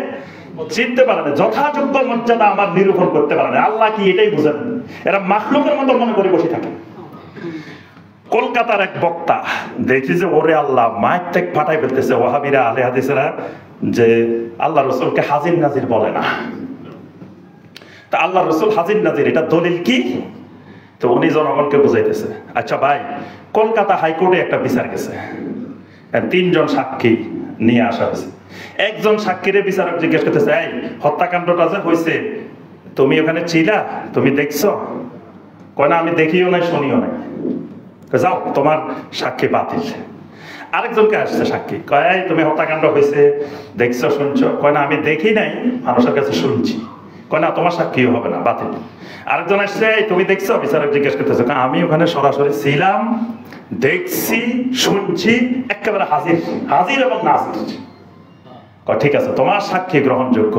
চিনতে পারে না, যথাযোগ্য মর্যাদা আমার নিরূপণ করতে পারে না। আল্লাহ কি এটাই বুঝেন, এরা মাখলুকের মতো মনে করে বসে থাকে। কলকাতার এক বক্তা দেখি যে ওরে আল্লাহ মাইক টেক ফাটাই ফেলতেছে ওয়াহাবিরা আলে হাদিসেরা, যে আল্লাহ রসুলকে হাজির নাজির বলে না। তা আল্লাহ রসুল হাজির নাজির, এটা দলিল কি? তো উনি জনগণকে বুঝাইতেছে, আচ্ছা ভাই, কলকাতা হাইকোর্টে একটা বিচার গেছে, 3 জন সাক্ষী নিয়ে আসা হয়েছে। একজন সাক্ষীরে বিচারক জিজ্ঞেস করতেছে, এই হত্যাকাণ্ডটা যে হয়েছে তুমি ওখানে ছিলা, তুমি দেখছো? কয় না, আমি দেখিও নাই শুনিও নাই। যাও, তোমার সাক্ষী বাতিল। আরেকজনকে আসছে সাক্ষী, কয় তুমি হত্যাকাণ্ড হয়েছে দেখছো শুনছো? কয় না, আমি দেখি নাই, মানুষের কাছে শুনছি। কয় না, তোমার সাক্ষীও হবে না, বাতিল। আরেকজন আসছে, তুমি দেখছো? বিচারক জিজ্ঞেস করতেছে, আমি ওখানে সরাসরি ছিলাম, দেখছি, শুনছি, একেবারে হাজির হাজির এবং নাজির। ঠিক আছে, তোমার সাক্ষী গ্রহণযোগ্য।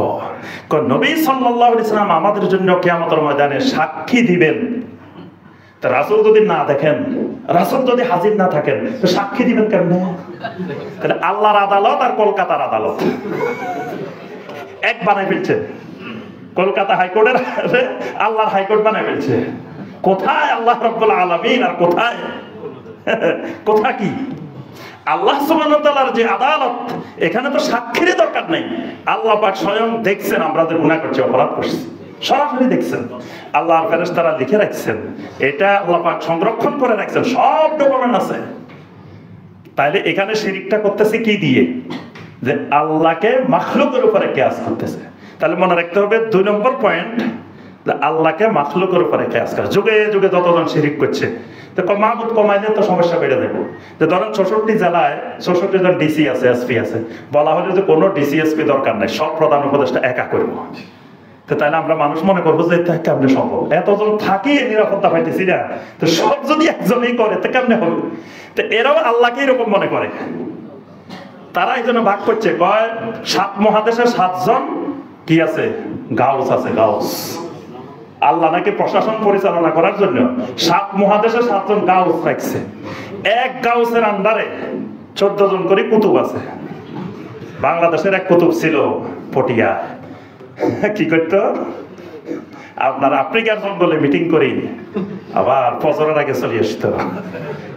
নবী সাল্লাল্লাহু আলাইহি ওয়াসাল্লাম আমাদের জন্য কিয়ামতের ময়দানে সাক্ষী দিবেন। তা রাসূল যদি না দেখেন, রাসূল যদি হাজির না থাকেন, তো সাক্ষী দিবেন কেমনে? তাহলে আল্লাহর আদালত আর কলকাতার আদালত এক বানাই ফেলছে। কলকাতা হাইকোর্টের আল্লাহর হাইকোর্ট বানাই ফেলছে। কোথায় আল্লাহ রাব্বুল আলামিন আর কোথায় কথা কি? আল্লাহ সুবহানাহু ওয়া তাআলার যে আদালত, এখানে তো সাক্ষীর দরকার নেই। আল্লাহ পাক স্বয়ং দেখছেন আমরা যে গুনাহ করছি, অপরাধ করছি, সরাসরি দেখছেন। আল্লাহর ফেরেশতারা লিখে রাখছেন, এটা আল্লাহ পাক সংরক্ষণ করে রাখছেন, সব ডকুমেন্ট আছে। তাইলে এখানে শিরকটা করতেছে কি দিয়ে? যে আল্লাহকে মাখলুকের উপরে কিয়াস করতেছে। তাহলে মনে রাখতে হবে 2 নম্বর পয়েন্ট, যে আল্লাহকে মাখলুকের উপরে কিয়াস করা। যুগে যুগে যতজন শিরক করছে, তো মাবুদ কমাইলে তো সমস্যা বেড়ে যাবে। যে ধরেন 64 জেলায় 64 জন ডিসি আছে, এসপি আছে, বলা হলো যে কোনো ডিসি এসপি দরকার নাই, সব প্রধান উপদেষ্টা একা করবো। তো তাহলে আমরা মানুষ মনে করবো যে এটা কেমনে সম্ভব? এতজন থাকি নিরাপত্তা পাইতেছি না, তো সব যদি একজনই করে তো কেমনে হবে? তো এরাও আল্লাহকে এরকম মনে করে। তারা এই জন্য ভাগ করছে, কয় 7 মহাদেশের 7 জন কি আছে, গাউস আছে, গাউস। আল্লাহ নাকি প্রশাসন পরিচালনা করার জন্য 7 মহাদেশে 7 জন গাউস রাখছে। এক গাউসের আন্ডারে 14 জন করে কুতুব আছে। বাংলাদেশের এক কুতুব ছিল পটিয়া, কি করতো, আপনার আফ্রিকার জঙ্গলে মিটিং করি, আবার ফজরের আগে চলে আসতো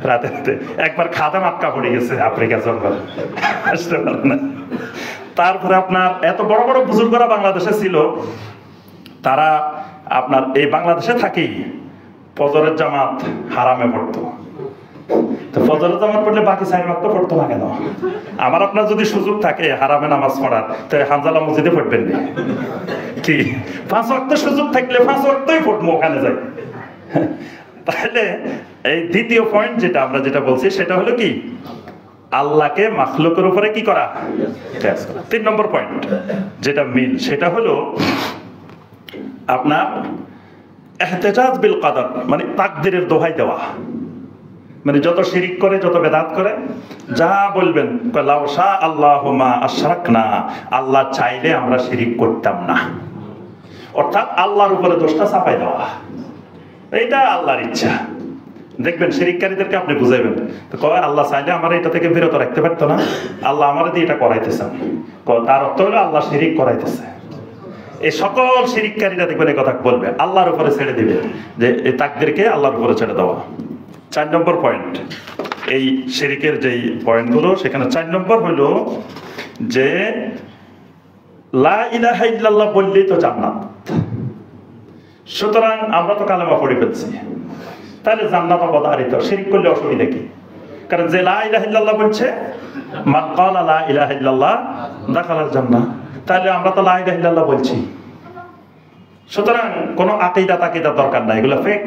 রাতে রাতে। একবার খাদেম আটকা পড়ে গেছে আফ্রিকার জঙ্গলে, আসতে পারে না। তারপরে আপনার এত বড় বড় বুজুর্গরা বাংলাদেশে ছিল, তারা আপনার এই বাংলাদেশে থাকি ফজরের জামাত হারামে পড়তো, তো ফজরের জামাত পড়লে বাকি 4 ওয়াক্ত পড়তো না কেন? আমার আপনার যদি সুযোগ থাকে হারামে নামাজ পড়ার, তো হানজালা মসজিদে পড়বেন না কি? 5 ওয়াক্ত সুযোগ থাকলে 5 ওয়াক্তই পড়বো, ওখানে যাই। তাহলে এই দ্বিতীয় পয়েন্ট আমরা যেটা বলছি সেটা হলো কি, আল্লাহকে মাখলুকের উপরে কি করা, কিয়াস করা। 3 নম্বর পয়েন্ট যেটা মিল সেটা হলো আপনার ইহতিজাজ বিল কদর, মানে তাকদীরের দোহাই দেওয়া। মানে যত শিরিক করে, যত বেদাত করে, যা বলবেন লাউ শা আল্লাহু মা আশরাকনা, আল্লাহ চাইলে আমরা শিরিক করতাম না, অর্থাৎ আল্লাহর উপরে দোষটা চাপাই দেওয়া। এইটা আল্লাহর ইচ্ছা। দেখবেন শিরিককারীদেরকে আপনি বুঝাইবেন, তো কয় আল্লাহ চাইলে আমার এটা থেকে বিরত রাখতে পারতো না, আল্লাহ আমার দিয়ে এটা করাইতেছেন। তার অর্থ হলো আল্লাহ শিরিক করাইতেছে। এই সকল শিরিককারীরা দেখবেন এই কথা বলবে, আল্লাহর উপরে ছেড়ে দিবে, যে এই তাকদীরকে আল্লাহর উপরে ছেড়ে দেওয়া। 4 নম্বর পয়েন্ট, এই শিরিকের যেই পয়েন্টগুলো সেখানে 4 নম্বর হলো যে লা ইলাহা ইল্লাল্লাহ বললেই তো জান্নাত। সুতরাং আমরা তো কালেমা পড়ে ফেলছি, তাহলে জান্নাত অবধারিত, শিরক করলে অসুবিধা কি? কারণ যে লা ইলাহা ইল্লাল্লাহ বলছে, মান ক্বালা লা ইলাহা ইল্লাল্লাহ দাখালাল জান্নাহ, তাহলে আমরা তো লা ইলাহা ইল্লাল্লাহ বলছি। সুতরাং কোনো আকীদা তাকিদার দরকার নাই, এগুলো ফেক।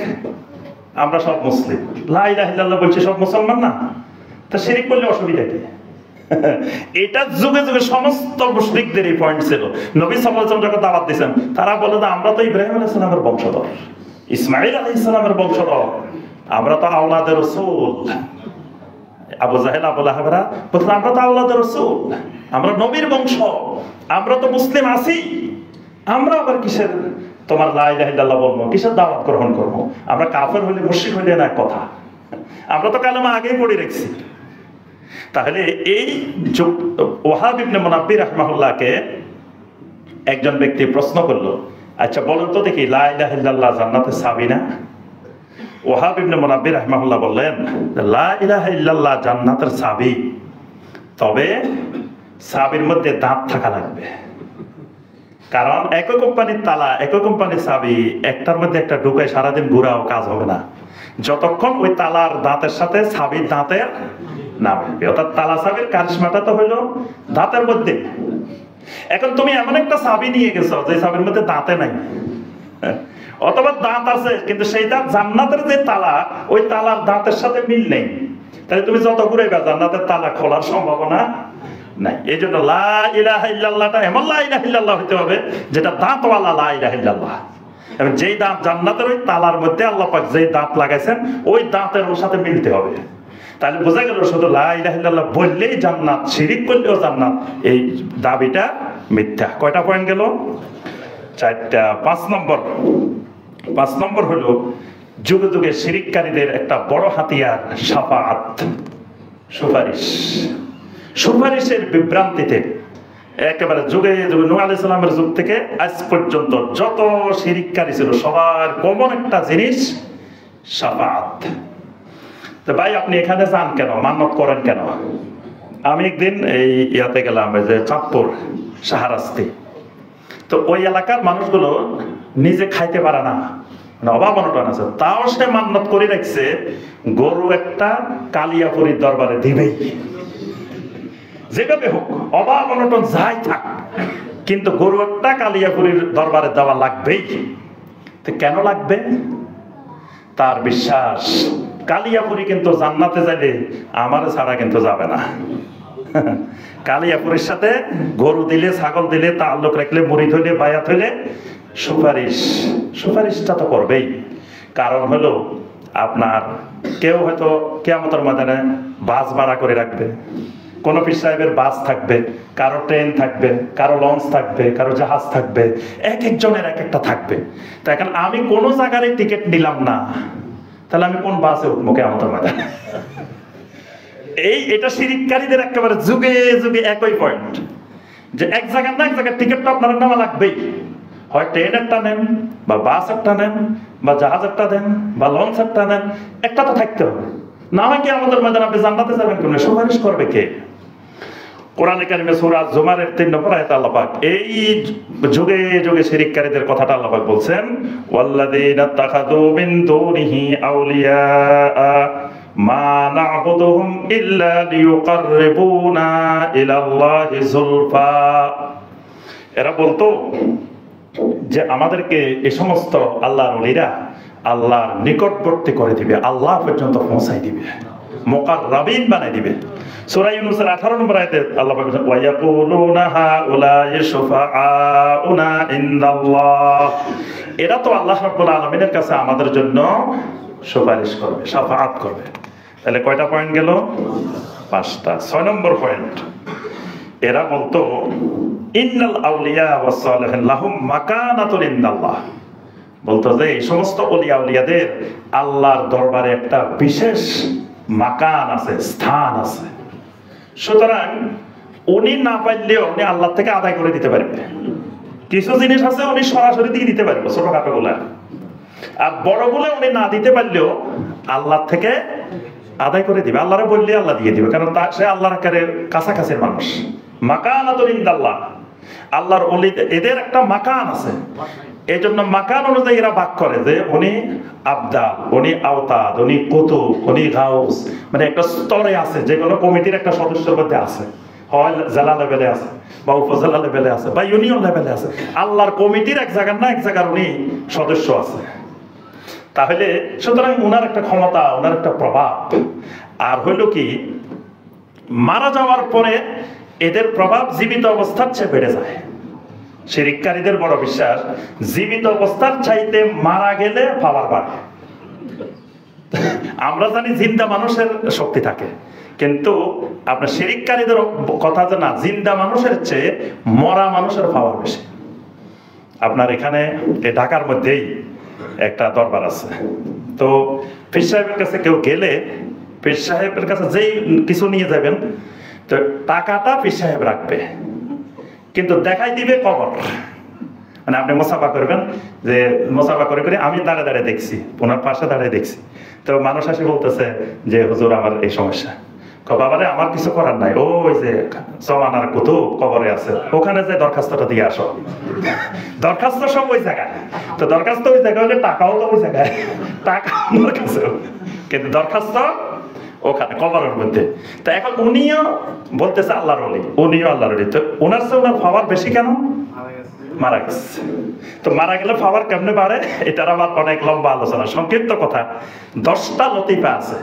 আমরা সব মুসলিম, লা ইলাহা ইল্লাল্লাহ বলছি, সব মুসলমান না, তো শিরক করলে অসুবিধা কি? এটা যুগে যুগে সমস্ত মুশরিকদের এই পয়েন্ট ছিল। নবী সাল্লাল্লাহু আলাইহি ওয়াসাল্লাম যখন দাওয়াত দিয়েছেন, তারা বলে যে আমরা তো ইব্রাহিম আলাইহিস সালামের বংশধর, ইসমাঈল আলাইহিস সালামের বংশধর, আমরা তো আওলাদে রাসূল। আবু জাহেল, আবু লাহাবরা বলতেন আমরা তো আওলাদে রাসূল, আমরা নবীর বংশ, আমরা তো মুসলিম আছি, আমরা আবার কিসের তোমার লা ইলাহা ইল্লাল্লাহ বলবো, কিসের দাওয়াত গ্রহণ করবো? আমরা কাফের হইলে মুশরিক হইলে না কথা, আমরা তো কালেমা আগেই পড়ে রেখেছি। তাহলে এই ওয়াহাব ইবনে মুনাব্বির রাহমাহুল্লাহকে একজন ব্যক্তি প্রশ্ন করলো, আচ্ছা বলুন তো দেখি লা ইলাহা ইল্লাল্লাহ জান্নাতের চাবি না? ওয়াহাব ইবনে মুনাব্বির রাহমাহুল্লাহ বললেন, লা ইলাহা ইল্লাল্লাহ জান্নাতের চাবি, তবে চাবির মধ্যে দাঁত থাকা লাগবে। কারণ একই কোম্পানির তালা, একই কোম্পানির চাবি, একটার মধ্যে একটা ঢুকায় সারাদিন ঘুরাও কাজ হবে না, যতক্ষণ ওই তালার দাঁতের সাথে চাবির দাঁতের না মিলবে। অর্থাৎ তালা চাবির কারিশমাটা তো হইলো দাঁতের মধ্যে। এখন তুমি এমন একটা চাবি নিয়ে গেছো যে চাবির মধ্যে দাঁতে নাই, অথবা দাঁত আছে কিন্তু সেই দাঁত জান্নাতের যে তালা, ওই তালার দাঁতের সাথে মিল নেই, তাহলে তুমি যত ঘুরাইবা জান্নাতের তালা খোলার সম্ভাবনা নাই। এই জন্য লা ইলাহা ইল্লাল্লাহটা এমন লা ইলাহা ইল্লাল্লাহ হতে হবে যেটা দাঁতওয়ালা লা ইলাহা ইল্লাল্লাহ। এবং যেই দাঁত জান্নাতের ওই তালার মধ্যে আল্লাহ পাক যেই দাঁত লাগাইছেন, ওই দাঁতের ওর সাথে মিলতে হবে। তাহলে বোঝা গেল শুধু লা ইলাহা ইল্লাল্লাহ বললেই জান্নাত, শিরিক করলেও জান্নাত, এই দাবিটা মিথ্যা। কয়টা পয়েন্ট গেল? 4টা। 5 নম্বর হলো যুগে যুগে শিরিককারীদের একটা বড় হাতিয়ার শাফাআত, সুপারিশ। সুপারিশের বিভ্রান্তিতে একেবারে যুগে যুগে নূহ আলাইহিস সালামের যুগ থেকে আজ পর্যন্ত যত শিরিককারী ছিল সবার কমন একটা জিনিস শাফাআত। তো ভাই আপনি এখানে যান কেন, মান্নত করেন কেন? আমি একদিন এই ইয়াতে গেলাম, এই যে চাঁদপুর শাহরাস্তি, তো ওই এলাকার মানুষগুলো নিজে খাইতে পারে না, মানে অভাব অনটন আছে, তাও সে মান্নত করে রাখছে গরু একটা কালিয়াপুরীর দরবারে দিবেই, যেভাবে হোক অভাব অনটন যাই থাক, কিন্তু গরু একটা কালিয়াপুরীর দরবারে দেওয়া লাগবেই। তো কেন লাগবে? তার বিশ্বাস কালিয়াপুরী কিন্তু জান্নাতে যাবে, আমার ছাড়া কিন্তু যাবে না। কালিয়াপুরীর সাথে গরু দিলে, ছাগল দিলে, তাল্লুক রাখলে, মুরিদ হইলে, বায়াত হইলে সুপারিশটা তো করবেই। কারণ হলো আপনার কেউ হয়তো কিয়ামতের ময়দানে বাস ভাড়া করে রাখবে, কোন পীর সাহেবের বাস থাকবে, কারো ট্রেন থাকবে, কারো লঞ্চ থাকবে, কারো জাহাজ থাকবে, এক একজনের এক একটা থাকবে। তো এখন আমি কোনো জায়গার টিকিট নিলাম না, তাহলে আমি কোন বাসে উঠবো কিয়ামতের ময়দানে? এটা শিরিককারীদের একেবারে যুগে যুগে একই পয়েন্ট, যে এক জায়গার না এক জায়গার টিকিটটা আপনার নেওয়া লাগবেই। হয় ট্রেন একটা নেন, বা বাস একটা নেন, বা জাহাজ একটা দেন, বা লঞ্চ একটা নেন, একটা তো থাকতে হবে। না হয় কি আমাদের ময়দানে আপনি জান্নাতে যাবেন কেন? সুপারিশ করবে কে? কোরআনে কারিমে সূরা জুমারের 3 নম্বর আয়াতে আল্লাহ পাক এই যুগে যুগে শিরককারীদের কথাটা আল্লাহ পাক বলছেন, ওয়াল্লাযীনা তাখাযু মিন দুনিহি আউলিয়া মা না'বুদুহুম ইল্লা লিয়ুকাররিবুনা ইলাল্লাহি যুলফা। এরা বলতো যে আমাদেরকে এই সমস্ত আল্লাহর ওলিরা আল্লাহর নিকটবর্তী করে দিবে, আল্লাহ পর্যন্ত পৌঁছাই দিবে, মুকাররাবিন বানাই দিবে। সূরা ইউনূসের 18 নম্বর আয়াতে আল্লাহ পাক বলেন, ওয়া ইয়াকুলুনা হাউলাই শুফাআউনা ইনদাল্লাহ। এরা তো আল্লাহ রাব্বুল আলামিনের কাছে আমাদের জন্য সুপারিশ করবে, শাফাআত করবে। তাহলে কয়টা পয়েন্ট গেল? 5টা। 6 নম্বর পয়েন্ট, এরা বলতো ইন্নাল আউলিয়া ওয়াস সালিহিন লাহুম মাকানাতুন ইনদাল্লাহ। বলতো যে এই সমস্ত ওলি আউলিয়াদের আল্লাহর দরবারে একটা বিশেষ মাকান আছে, স্থান আছে। সুতরাং উনি না পাইলেও উনি আল্লাহ থেকে আদায় করে দিতে পারবে। কিছু জিনিস আছে উনি সরাসরি দিয়ে দিতে পারবে, ছোটখাটো গুলা। আর বড় গুলো উনি না দিতে পারলেও আল্লাহ থেকে আদায় করে দিবে। আল্লাহরে বললে আল্লাহ দিয়ে দিবে, কারণ সে আল্লাহর কাছাকাছির মানুষ। মাকানাতুন ইনদাল্লাহ, আল্লাহর ওলি এদের একটা মাকান আছে। এই জন্য মাকান অনুযায়ী এরা ভাগ করে যে উনি আবদাল, উনি আওতাদ, উনি কুতুব, উনি গাউস, মানে একটা স্তরে আছে, যে কোনো কমিটির একটা সদস্যের মধ্যে আছে। হয় জেলা লেভেলে আছে, বা উপজেলা লেভেলে আছে, বা ইউনিয়ন লেভেলে আছে। আল্লাহর কমিটির এক জায়গার না এক জায়গার উনি সদস্য আছে। তাহলে সুতরাং উনার একটা ক্ষমতা, উনার একটা প্রভাব। আর হইল কি, মারা যাওয়ার পরে এদের প্রভাব জীবিত অবস্থার চেয়ে বেড়ে যায়। শিরককারীদের বড় বিশ্বাস, জীবিত অবস্থার চাইতে মারা গেলে পাওয়ার বাড়ে। আমরা জানি জিন্দা মানুষের শক্তি থাকে, কিন্তু আপনার শিরককারীদের কথা যে না, জিন্দা মানুষের চেয়ে মরা মানুষের পাওয়ার বেশি। আপনার এখানে ঢাকার মধ্যেই একটা দরবার আছে। তো পীর সাহেবের কাছে কেউ গেলে পীর সাহেবের কাছে যেই কিছু নিয়ে যাবেন, তো টাকাটা পীর সাহেব রাখবে, কিন্তু দেখাই দিবে কবর। মানে আপনি মোসাফা করবেন, যে মোসাফা করে করে আমি দাঁড়িয়ে দাঁড়িয়ে দেখছি, ওনার পাশে দাঁড়িয়ে দেখছি। তো মানুষ আসে বলতেছে যে হুজুর আমার এই সমস্যা। বাবারে আমার কিছু করার নাই, ওই যে জমানার কুতুব কবরে আছে, ওখানে যে দরখাস্তটা দিয়ে আসো। দরখাস্ত সব ওই জায়গায়, তো দরখাস্ত ওই জায়গায় হলে টাকাও তো ওই জায়গায়, টাকা আমার কাছে, কিন্তু দরখাস্ত ওখানে কবরের মধ্যে। তো এখন উনিও বলতেছে আল্লাহর ওলি, উনিও আল্লাহর ওলি। তো ওনার চেয়ে ওনার পাওয়ার বেশি কেন? মারা গেছে। তো মারা গেলে পাওয়ার কেমনে বাড়ে, এটার আবার অনেক লম্বা আলোচনা। সংক্ষিপ্ত কথা, 10টা লতিফা আছে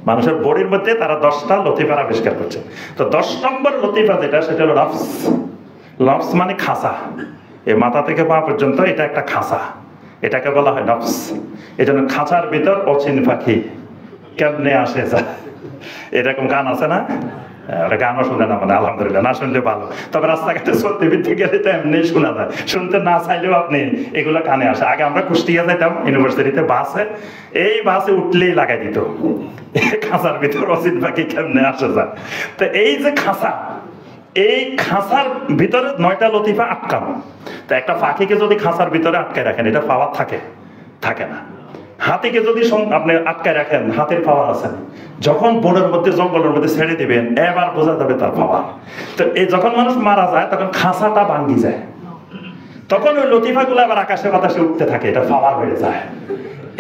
মানুষের বডির মধ্যে, তারা 10টা লতিফার আবিষ্কার করছে। তো 10 নম্বর লতিফা যেটা, সেটা হলো নফস। নফস মানে খাঁচা, এই মাথা থেকে পা পর্যন্ত এটা একটা খাঁচা, এটাকে বলা হয় নফস। এই জন্য খাঁচার ভিতর অচিন পাখি কেমনে আসে যায়, এরকম গান আছে না? ওটা গানও শুনে না, মানে আলহামদুলিল্লাহ, না শুনলে ভালো। তবে রাস্তাঘাটে চলতে ফিরতে গেলে তো এমনি শোনা যায়, শুনতে না চাইলেও আপনি এগুলো কানে আসে। আগে আমরা কুষ্টিয়া যাইতাম ইউনিভার্সিটিতে বাসে, এই বাসে উঠলেই লাগাই দিত খাঁচার ভিতর অচিন পাখি কেমনে আসে যায়। তো এই যে খাঁচা, এই খাঁচার ভিতরে 9টা লতিফা আটকানো। তো একটা পাখিকে যদি খাঁচার ভিতরে আটকায় রাখেন, এটা পাওয়ার থাকে? থাকে না। হাতিকে যদি আপনি আটকায় রাখেন, হাতের পাওয়ার আছে। যখন বনের মধ্যে জঙ্গলের মধ্যে ছেড়ে দিবেন, এবার বোঝা যাবে তার পাওয়ার। তো এই যখন মানুষ মারা যায়, তখন খাঁচাটা ভাঙ্গি যায়, তখন ওই লতিফা গুলো আবার আকাশে বাতাসে উঠতে থাকে, এটা পাওয়ার হয়ে যায়।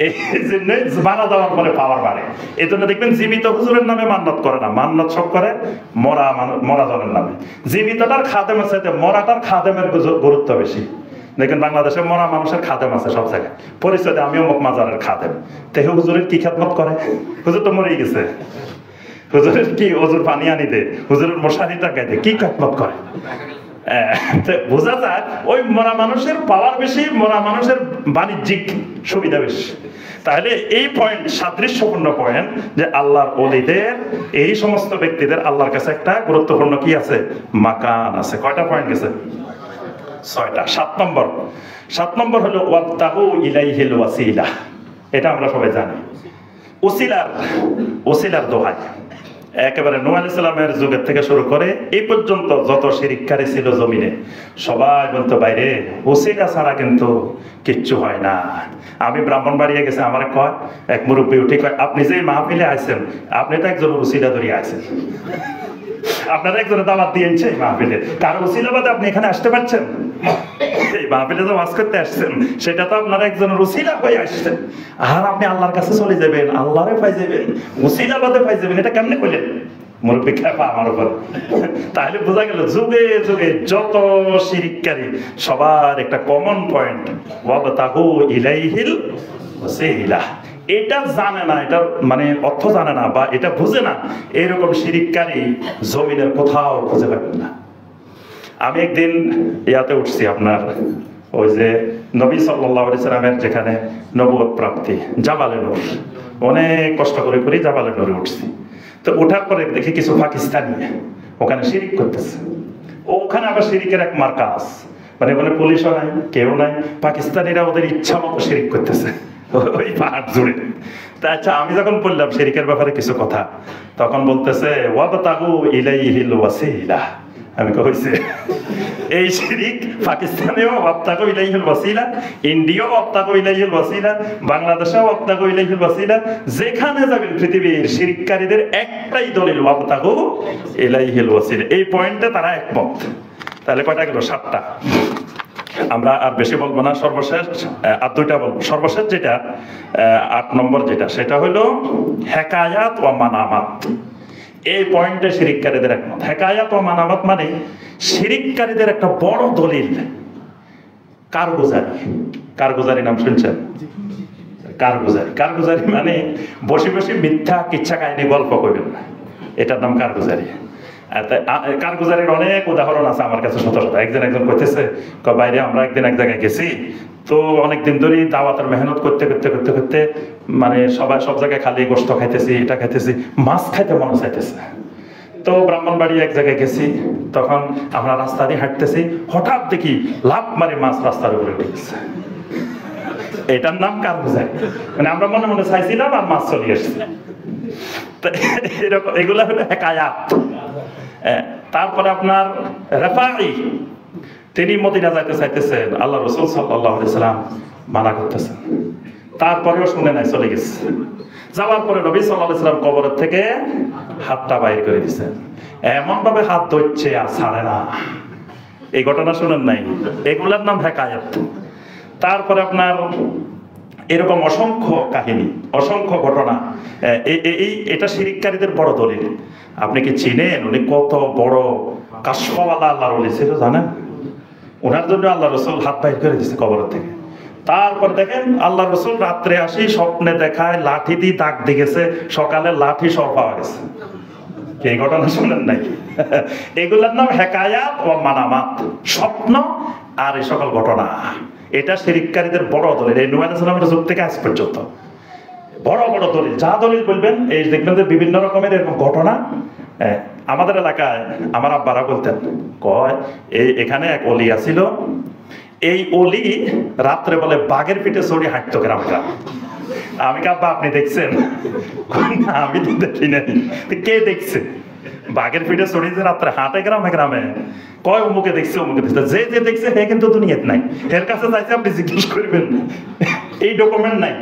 এই জন্য মারা যাওয়ার পরে পাওয়ার বাড়ে। এই জন্য দেখবেন জীবিত হুজুরের নামে মান্নত করে না, মান্নত সব করে মরা জনের নামে। জীবিতটার খাদেমের সাথে মরাটার খাদেমের গুরুত্ব বেশি। দেখেন বাংলাদেশে মরা মানুষের খাদেম আছে সব জায়গায়, পরিচয় দেয় আমি অমুক মাজারের খাদেম। তেহে হুজুরের কি খেদমত করে? হুজুর তো মরেই গেছে, হুজুরের কি হুজুর পানি আনি দে, হুজুরের মশারি টাকাই দে, কি খেদমত করে? বোঝা যায় ওই মরা মানুষের পাওয়ার বেশি, মরা মানুষের বাণিজ্যিক সুবিধা বেশি। তাহলে এই পয়েন্ট সাদৃশ্যপূর্ণ পয়েন্ট, যে আল্লাহর ওলিদের, এই সমস্ত ব্যক্তিদের আল্লাহর কাছে একটা গুরুত্বপূর্ণ কি আছে? মাকান আছে। কয়টা পয়েন্ট গেছে? 6টা। 7 নম্বর হলো ওয়াবতাগু ইলাইহিল ওয়াসিলা। এটা আমরা সবাই জানি, ওসিলার দোহাই। একেবারে নূহ আলাইহিস সালামের যুগের থেকে শুরু করে এই পর্যন্ত যত শিরককারী ছিল জমিনে, সবাই বলতো বাইরে ওসিলা ছাড়া কিন্তু কিচ্ছু হয় না। আমি ব্রাহ্মণবাড়িয়া গেছে, আমার কয় এক মুরব্বী উঠে কয়, আপনি যে মাহফিলে আইছেন, আপনি তো একজন ওসিলা ধরিয়ে আইছেন। আপনারা একজনের দাওয়াত দিয়েছে এই মাহফিলে, কারো উসিলাবাদে আপনি এখানে আসতে পারছেন? এই মাহফিলে তো ওয়াজ করতে আসছেন, সেটা তো আপনারা একজনের উসিলা হয়ে আসছেন। আর আপনি আল্লাহর কাছে চলে যাবেন, আল্লাহরে পাই যাবেন, উসিলাবাদে পাই যাবেন, এটা কেমনে করলেন? মুরব্বী খেপা আমার উপর। তাহলে বোঝা গেল যুগে যুগে যত শিরিককারী সবার একটা কমন পয়েন্ট, ওয়াবতাগু ইলাইহিল ওয়াসিলা। এটা জানে না, এটা মানে অর্থ জানে না বা এটা বুঝে না, এরকম শিরিককারী জমিনের কোথাও খুঁজে পাবেন না। আমি একদিন ইয়াতে উঠছি, আপনার ওই যে নবী সাল্লাল্লাহু আলাইহি সাল্লামের যেখানে নবুয়ত প্রাপ্তি, জাবালে নূর, অনেক কষ্ট করে করে জাবালে নূরে উঠছি। তো ওঠার পরে দেখি কিছু পাকিস্তানি ওখানে শিরিক করতেছে। ওখানে আবার শিরিকের এক মার্কাজ, মানে ওখানে পুলিশও নাই, কেউ নাই, পাকিস্তানিরা ওদের ইচ্ছা মতো শিরিক করতেছে ওই পাহাড় জুড়ে। তা আচ্ছা, আমি যখন বললাম শিরিকের ব্যাপারে কিছু কথা, তখন বলতেছে ওয়াবতাগু ইলাইহিল ওয়াসিলা। আমি কইছে এই শিরিক পাকিস্তানেও ওয়াবতাগু ইলাইহিল ওয়াসিলা, ইন্ডিয়াও ওয়াবতাগু ইলাইহিল ওয়াসিলা, বাংলাদেশেও ওয়াবতাগু ইলাইহিল ওয়াসিলা। যেখানে যাবেন পৃথিবীর শিরিককারীদের একটাই দলিল, ওয়াবতাগু ইলাইহিল ওয়াসিলা। এই পয়েন্টে তারা একমত। তাহলে কয়টা গেল? 7টা। আমরা আর বেশি বলবো না, সর্বশেষ আর 2টা বলবো। সর্বশেষ যেটা 8 নম্বর যেটা, সেটা হলো হেকায়াত ও মানামাত। এই পয়েন্টে শিরিককারীদের একমত। হেকায়াত ও মানামাত মানে শিরিককারীদের একটা বড় দলিল কারগুজারি। কারগুজারি নাম শুনছেন? কারগুজারি, কারগুজারি মানে বসে বসে মিথ্যা কিচ্ছা কাহিনী গল্প করবেন না, এটার নাম কারগুজারি। কারগুজারির অনেক উদাহরণ আছে আমার কাছে, শত শত। একজন করতেছে, বাইরে আমরা একদিন এক জায়গায় গেছি, তো অনেকদিন ধরেই দাওয়াতের মেহনত করতে করতে করতে করতে মানে সবাই সব জায়গায় খালি গোশত খাইতেছি, এটা খাইতেছি, মাছ খাইতে মনে চাইতেছে। তো ব্রাহ্মণবাড়ি এক জায়গায় গেছি, তখন আমরা রাস্তা দিয়ে হাঁটতেছি, হঠাৎ দেখি লাফ মারি মাছ রাস্তার উপরে উঠে গেছে। এটার নাম কারগুজারি। মানে আমরা মনে মনে চাইছিলাম আর মাছ চলে এসেছে। এরকম এগুলা হলো হেকায়াত। তারপরে আপনার রেফাই, তিনি মদিনা যাইতে চাইতেছেন, আল্লাহ রাসূল সাল্লাল্লাহু আলাইহি সাল্লাম মানা করতেছেন, তারপরেও শুনে নাই, চলে গেছে। যাওয়ার পরে নবী সাল্লাল্লাহু আলাইহি সাল্লাম কবরের থেকে হাতটা বাইর করে দিয়েছেন, এমন ভাবে হাত ধরছে আর ছাড়ে না। এই ঘটনা শুনেন নাই? এগুলার নাম হেকায়াত। তারপরে আপনার এরকম অসংখ্য কাহিনী, অসংখ্য ঘটনা। এটা শিরিককারীদের বড় দলিল। আপনি কি চিনেন উনি কত বড় কাশফওয়ালা আল্লাহর ওলি ছিল জানেন? ওনার জন্য আল্লাহ রাসূল হাত বাইর করে দিয়েছে কবর থেকে। তারপর দেখেন আল্লাহ রাসূল রাত্রে আসি স্বপ্নে দেখায় লাঠি দিয়ে দাগ দিয়ে গেছে, সকালে লাঠি সহ পাওয়া গেছে। এই ঘটনা শুনেন নাই? এগুলোর নাম হেকায়াত ও মানামাত, স্বপ্ন আর এই সকল ঘটনা। এটা শিরিককারীদের বড় দলিল, এই নূহ আলাইহিস সালামের যুগ থেকে আজ পর্যন্ত বড় বড় দলিল। যা দলিল বলবেন এই দেখবেন যে বিভিন্ন রকমের এরকম ঘটনা। আমাদের এলাকায় আমার আব্বারা বলতেন, কয় এখানে এক অলি আছিল, এই অলি রাত্রে বলে বাঘের পিঠে চড়ে হাঁটতো গ্রাম গ্রাম। আমি আব্বা আপনি দেখছেন? আমি তো দেখি নাই। কে দেখছে? বাঘের পিঠে চড়িয়ে যে রাত্রে হাঁটে গ্রামে গ্রামে, কয় অমুকে দেখছে অমুকে দেখছে। যে যে দেখছে হে কিন্তু দুনিয়াতে নাই, এর কাছে যাইছে আপনি জিজ্ঞেস করবেন, এই ডকুমেন্ট নাই।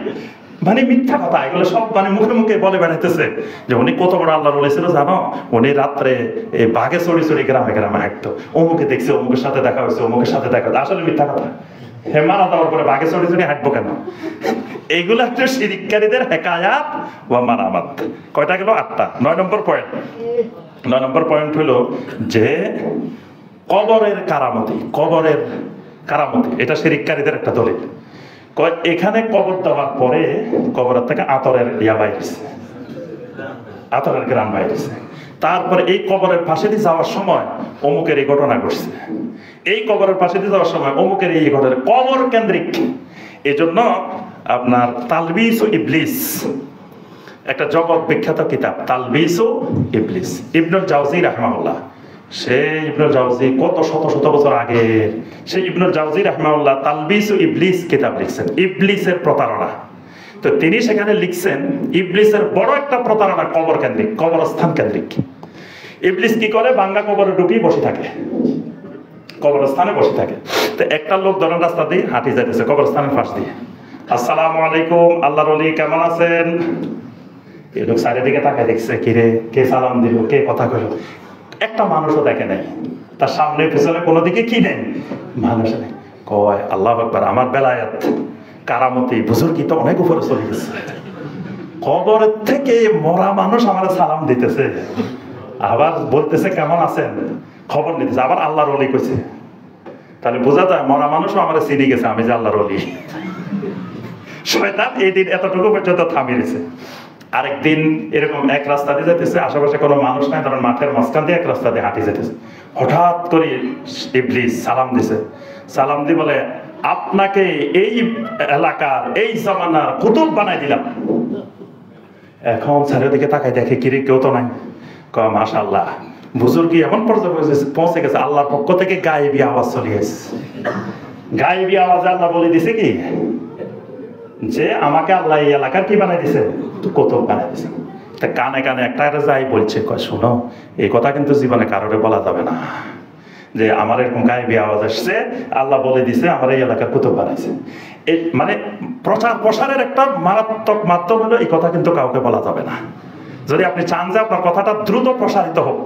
মানে মিথ্যা কথা এগুলো সব, মানে মুখে মুখে বলে বেড়াইতেছে যে উনি কত বড় আল্লাহ বলেছিল জানো, উনি রাত্রে এই বাঘে চড়ি চড়ি গ্রামে গ্রামে হাঁটতো, অমুকে দেখছে অমুকের সাথে দেখা হয়েছে অমুকের সাথে দেখা হয়েছে। আসলে মিথ্যা কথা। হে মারা দেওয়ার পরে বাঘে চড়ি চড়ি হাঁটবো কেন? এইগুলো হচ্ছে শিরিককারীদের হেকায়াত ও মানামাত। কয়টা গেল? 8টা। 9 নম্বর পয়েন্ট। 9 নম্বর পয়েন্ট হলো যে কবরের কারামতি। কবরের কারামতি এটা শিরিককারীদের একটা দলিল। এখানে কবর দেওয়ার পরে কবরের থেকে আতরের ইয়া বাইরেছে, আতরের গ্রাম বাইরেছে। তারপরে এই কবরের পাশে দিয়ে যাওয়ার সময় অমুকের এই ঘটনা ঘটছে, এই কবরের পাশে দিয়ে যাওয়ার সময় অমুকের এই ঘটনা। কবর কেন্দ্রিক। এই জন্য আপনার তালবিস ও ইবলিস একটা জগৎ বিখ্যাত কিতাব, তালবিস ও ইবলিস, ইবনুল জাওজি রাহমাহুল্লাহ। সেই ইবনুল জাওজি কত শত শত বছর আগে, সেই ইবনুল জাওজি রাহমাহুল্লাহ তালবিস ও ইবলিস কিতাব লিখছেন, ইবলিসের প্রতারণা। তো তিনি সেখানে লিখছেন ইবলিসের বড় একটা প্রতারণা কবর কেন্দ্রিক, কবরস্থান কেন্দ্রিক। ইবলিস কি করে? বাঙ্গা কবরে ঢুকি বসে থাকে, কবরস্থানে বসে থাকে। তো একটা লোক ধরেন রাস্তা দিয়ে হাঁটি যাইতেছে কবরস্থানের পাশ দিয়ে, আসসালামু আলাইকুম আল্লাহর ওলি কেমন আছেন? এই লোক চারিদিকে তাকায় দেখছে, কিরে কে সালাম দিল, কে কথা কইল। একটা মানুষও দেখে নাই, তার সামনে পিছনে কোনো দিকে কি নেই, মানুষ নেই। কয় আল্লাহু আকবার, আমার বেলায়াত কারামতি বুজুর্গি তো অনেক উপরে চলে গেছে। কবর থেকে মরা মানুষ আমার সালাম দিতেছে, আবার বলতেছে কেমন আছেন, খবর নিতেছে, আবার আল্লাহর ওলি কইছে। তাহলে বোঝা যায় মরা মানুষও আমার চিনি গেছে আমি যে আল্লাহর ওলি। শয়তান এই দিন এতটুকু পর্যন্ত থামিয়ে দিয়েছে। আরেকদিন এরকম এক রাস্তা দিয়ে যেতেছে, আশেপাশে কোনো মানুষ নাই, ধরেন মাঠের মাঝখান দিয়ে এক রাস্তা দিয়ে হাঁটি যেতেছে। হঠাৎ করে ইবলিস সালাম দিছে, সালাম দিয়ে বলে আপনাকে এই এলাকার এই জামানার কুতুব বানাই দিলাম। এখন চারিদিকে তাকাই দেখে কিরে কেউ তো নাই। কয় মাশাআল্লাহ, বুজুর্গি এমন পর্যায়ে পৌঁছে গেছে আল্লাহর পক্ষ থেকে গায়েবী আওয়াজ চলে আসছে। গায়েবী আওয়াজে আল্লাহ বলে দিছে কি যে আমাকে আল্লাহ এই এলাকার কি বানাই দিছে, কুতুব বানাই দিছে। তা কানে কানে একটা যাই বলছে, কয় শোনো এই কথা কিন্তু জীবনে কারোরে বলা যাবে না, যে আমার এরকম গায়েবী আওয়াজ আসছে, আল্লাহ বলে দিছে আমার এই এলাকার কুতুব বানাইছে। এই মানে প্রচার প্রসারের একটা মারাত্মক মাধ্যম হলো এই কথা কিন্তু কাউকে বলা যাবে না। যদি আপনি চান যে আপনার কথাটা দ্রুত প্রসারিত হোক,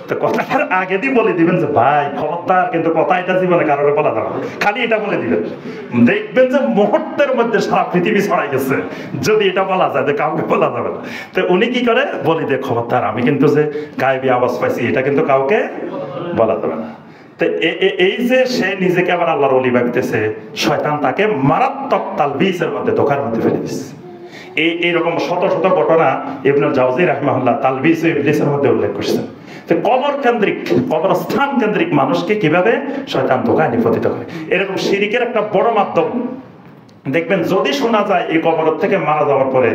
তো কথাটার আগে দিয়ে বলে দিবেন যে ভাই খবরদার কিন্তু কথা এটা জীবনে কারোর বলা যাবে না, খালি এটা বলে দিবেন। দেখবেন যে মুহূর্তের মধ্যে সারা পৃথিবী ছড়াই গেছে যদি এটা বলা যায় যে কাউকে বলা যাবে না। তো উনি কি করে বলে দেয় খবরদার আমি কিন্তু যে গায়েবী আওয়াজ পাইছি এটা কিন্তু কাউকে বলা যাবে না। তো এই যে সে নিজেকে আবার আল্লাহর ওলি ভাবতেছে, শয়তান তাকে মারাত্মক তালবিসের মধ্যে ধোঁকার মধ্যে ফেলে দিচ্ছে। এইরকম শত শত ঘটনা ইবনে জাওজি রাহিমাহুল্লাহ তালবিস ও ইবলিসের মধ্যে উল্লেখ করছেন। তো কবর কেন্দ্রিক, কবরস্থান কেন্দ্রিক মানুষকে কিভাবে শয়তান ধোঁকায় নিপতিত করে, এরকম শিরিকের একটা বড় মাধ্যম। দেখবেন যদি শোনা যায় এই কবর থেকে মারা যাওয়ার পরে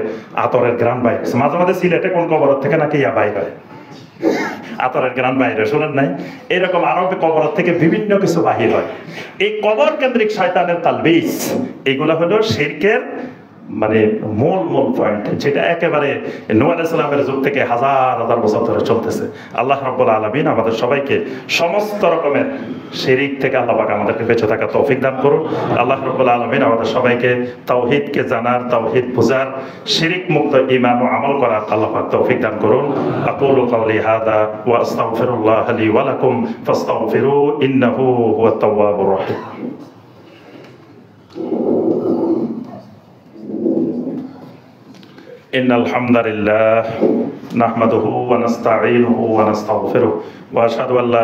আতরের গ্রান বাইরে, মাঝে মাঝে সিলেটে কোন কবর থেকে নাকি ইয়া বাইরে হয়, আতরের গ্রান বাইরে শোনেন নাই, এরকম আরবে কবর থেকে বিভিন্ন কিছু বাহির হয়। এই কবর কেন্দ্রিক শয়তানের তালবিস এগুলা হলো শিরকের মানে মূল পয়েন্ট, যেটা একেবারে নূহ আলাইহিস সালামের যুগ থেকে হাজার হাজার বছর ধরে চলতেছে। আল্লাহ রাব্বুল আলামিন আমাদের সবাইকে সমস্ত রকমের শিরিক থেকে আল্লাহ পাক আমাদেরকে বেঁচে থাকার তৌফিক দান করুন। আল্লাহ রাব্বুল আলামিন আমাদের সবাইকে তাওহীদকে জানার, তাওহীদ বুঝার, শিরিক মুক্ত ঈমান ও আমল করার আল্লাহ পাক তৌফিক দান করুন। আকুলু কাওলি হাযা ওয়া আস্তাগফিরুল্লাহ লি ওয়া লাকুম ফাস্তাগফিরু ইন্নাহু হুয়াত তাওয়াবুর রহিম। إن الحمد لله نحمده ونستعينه ونستغفره وأشهد أن لا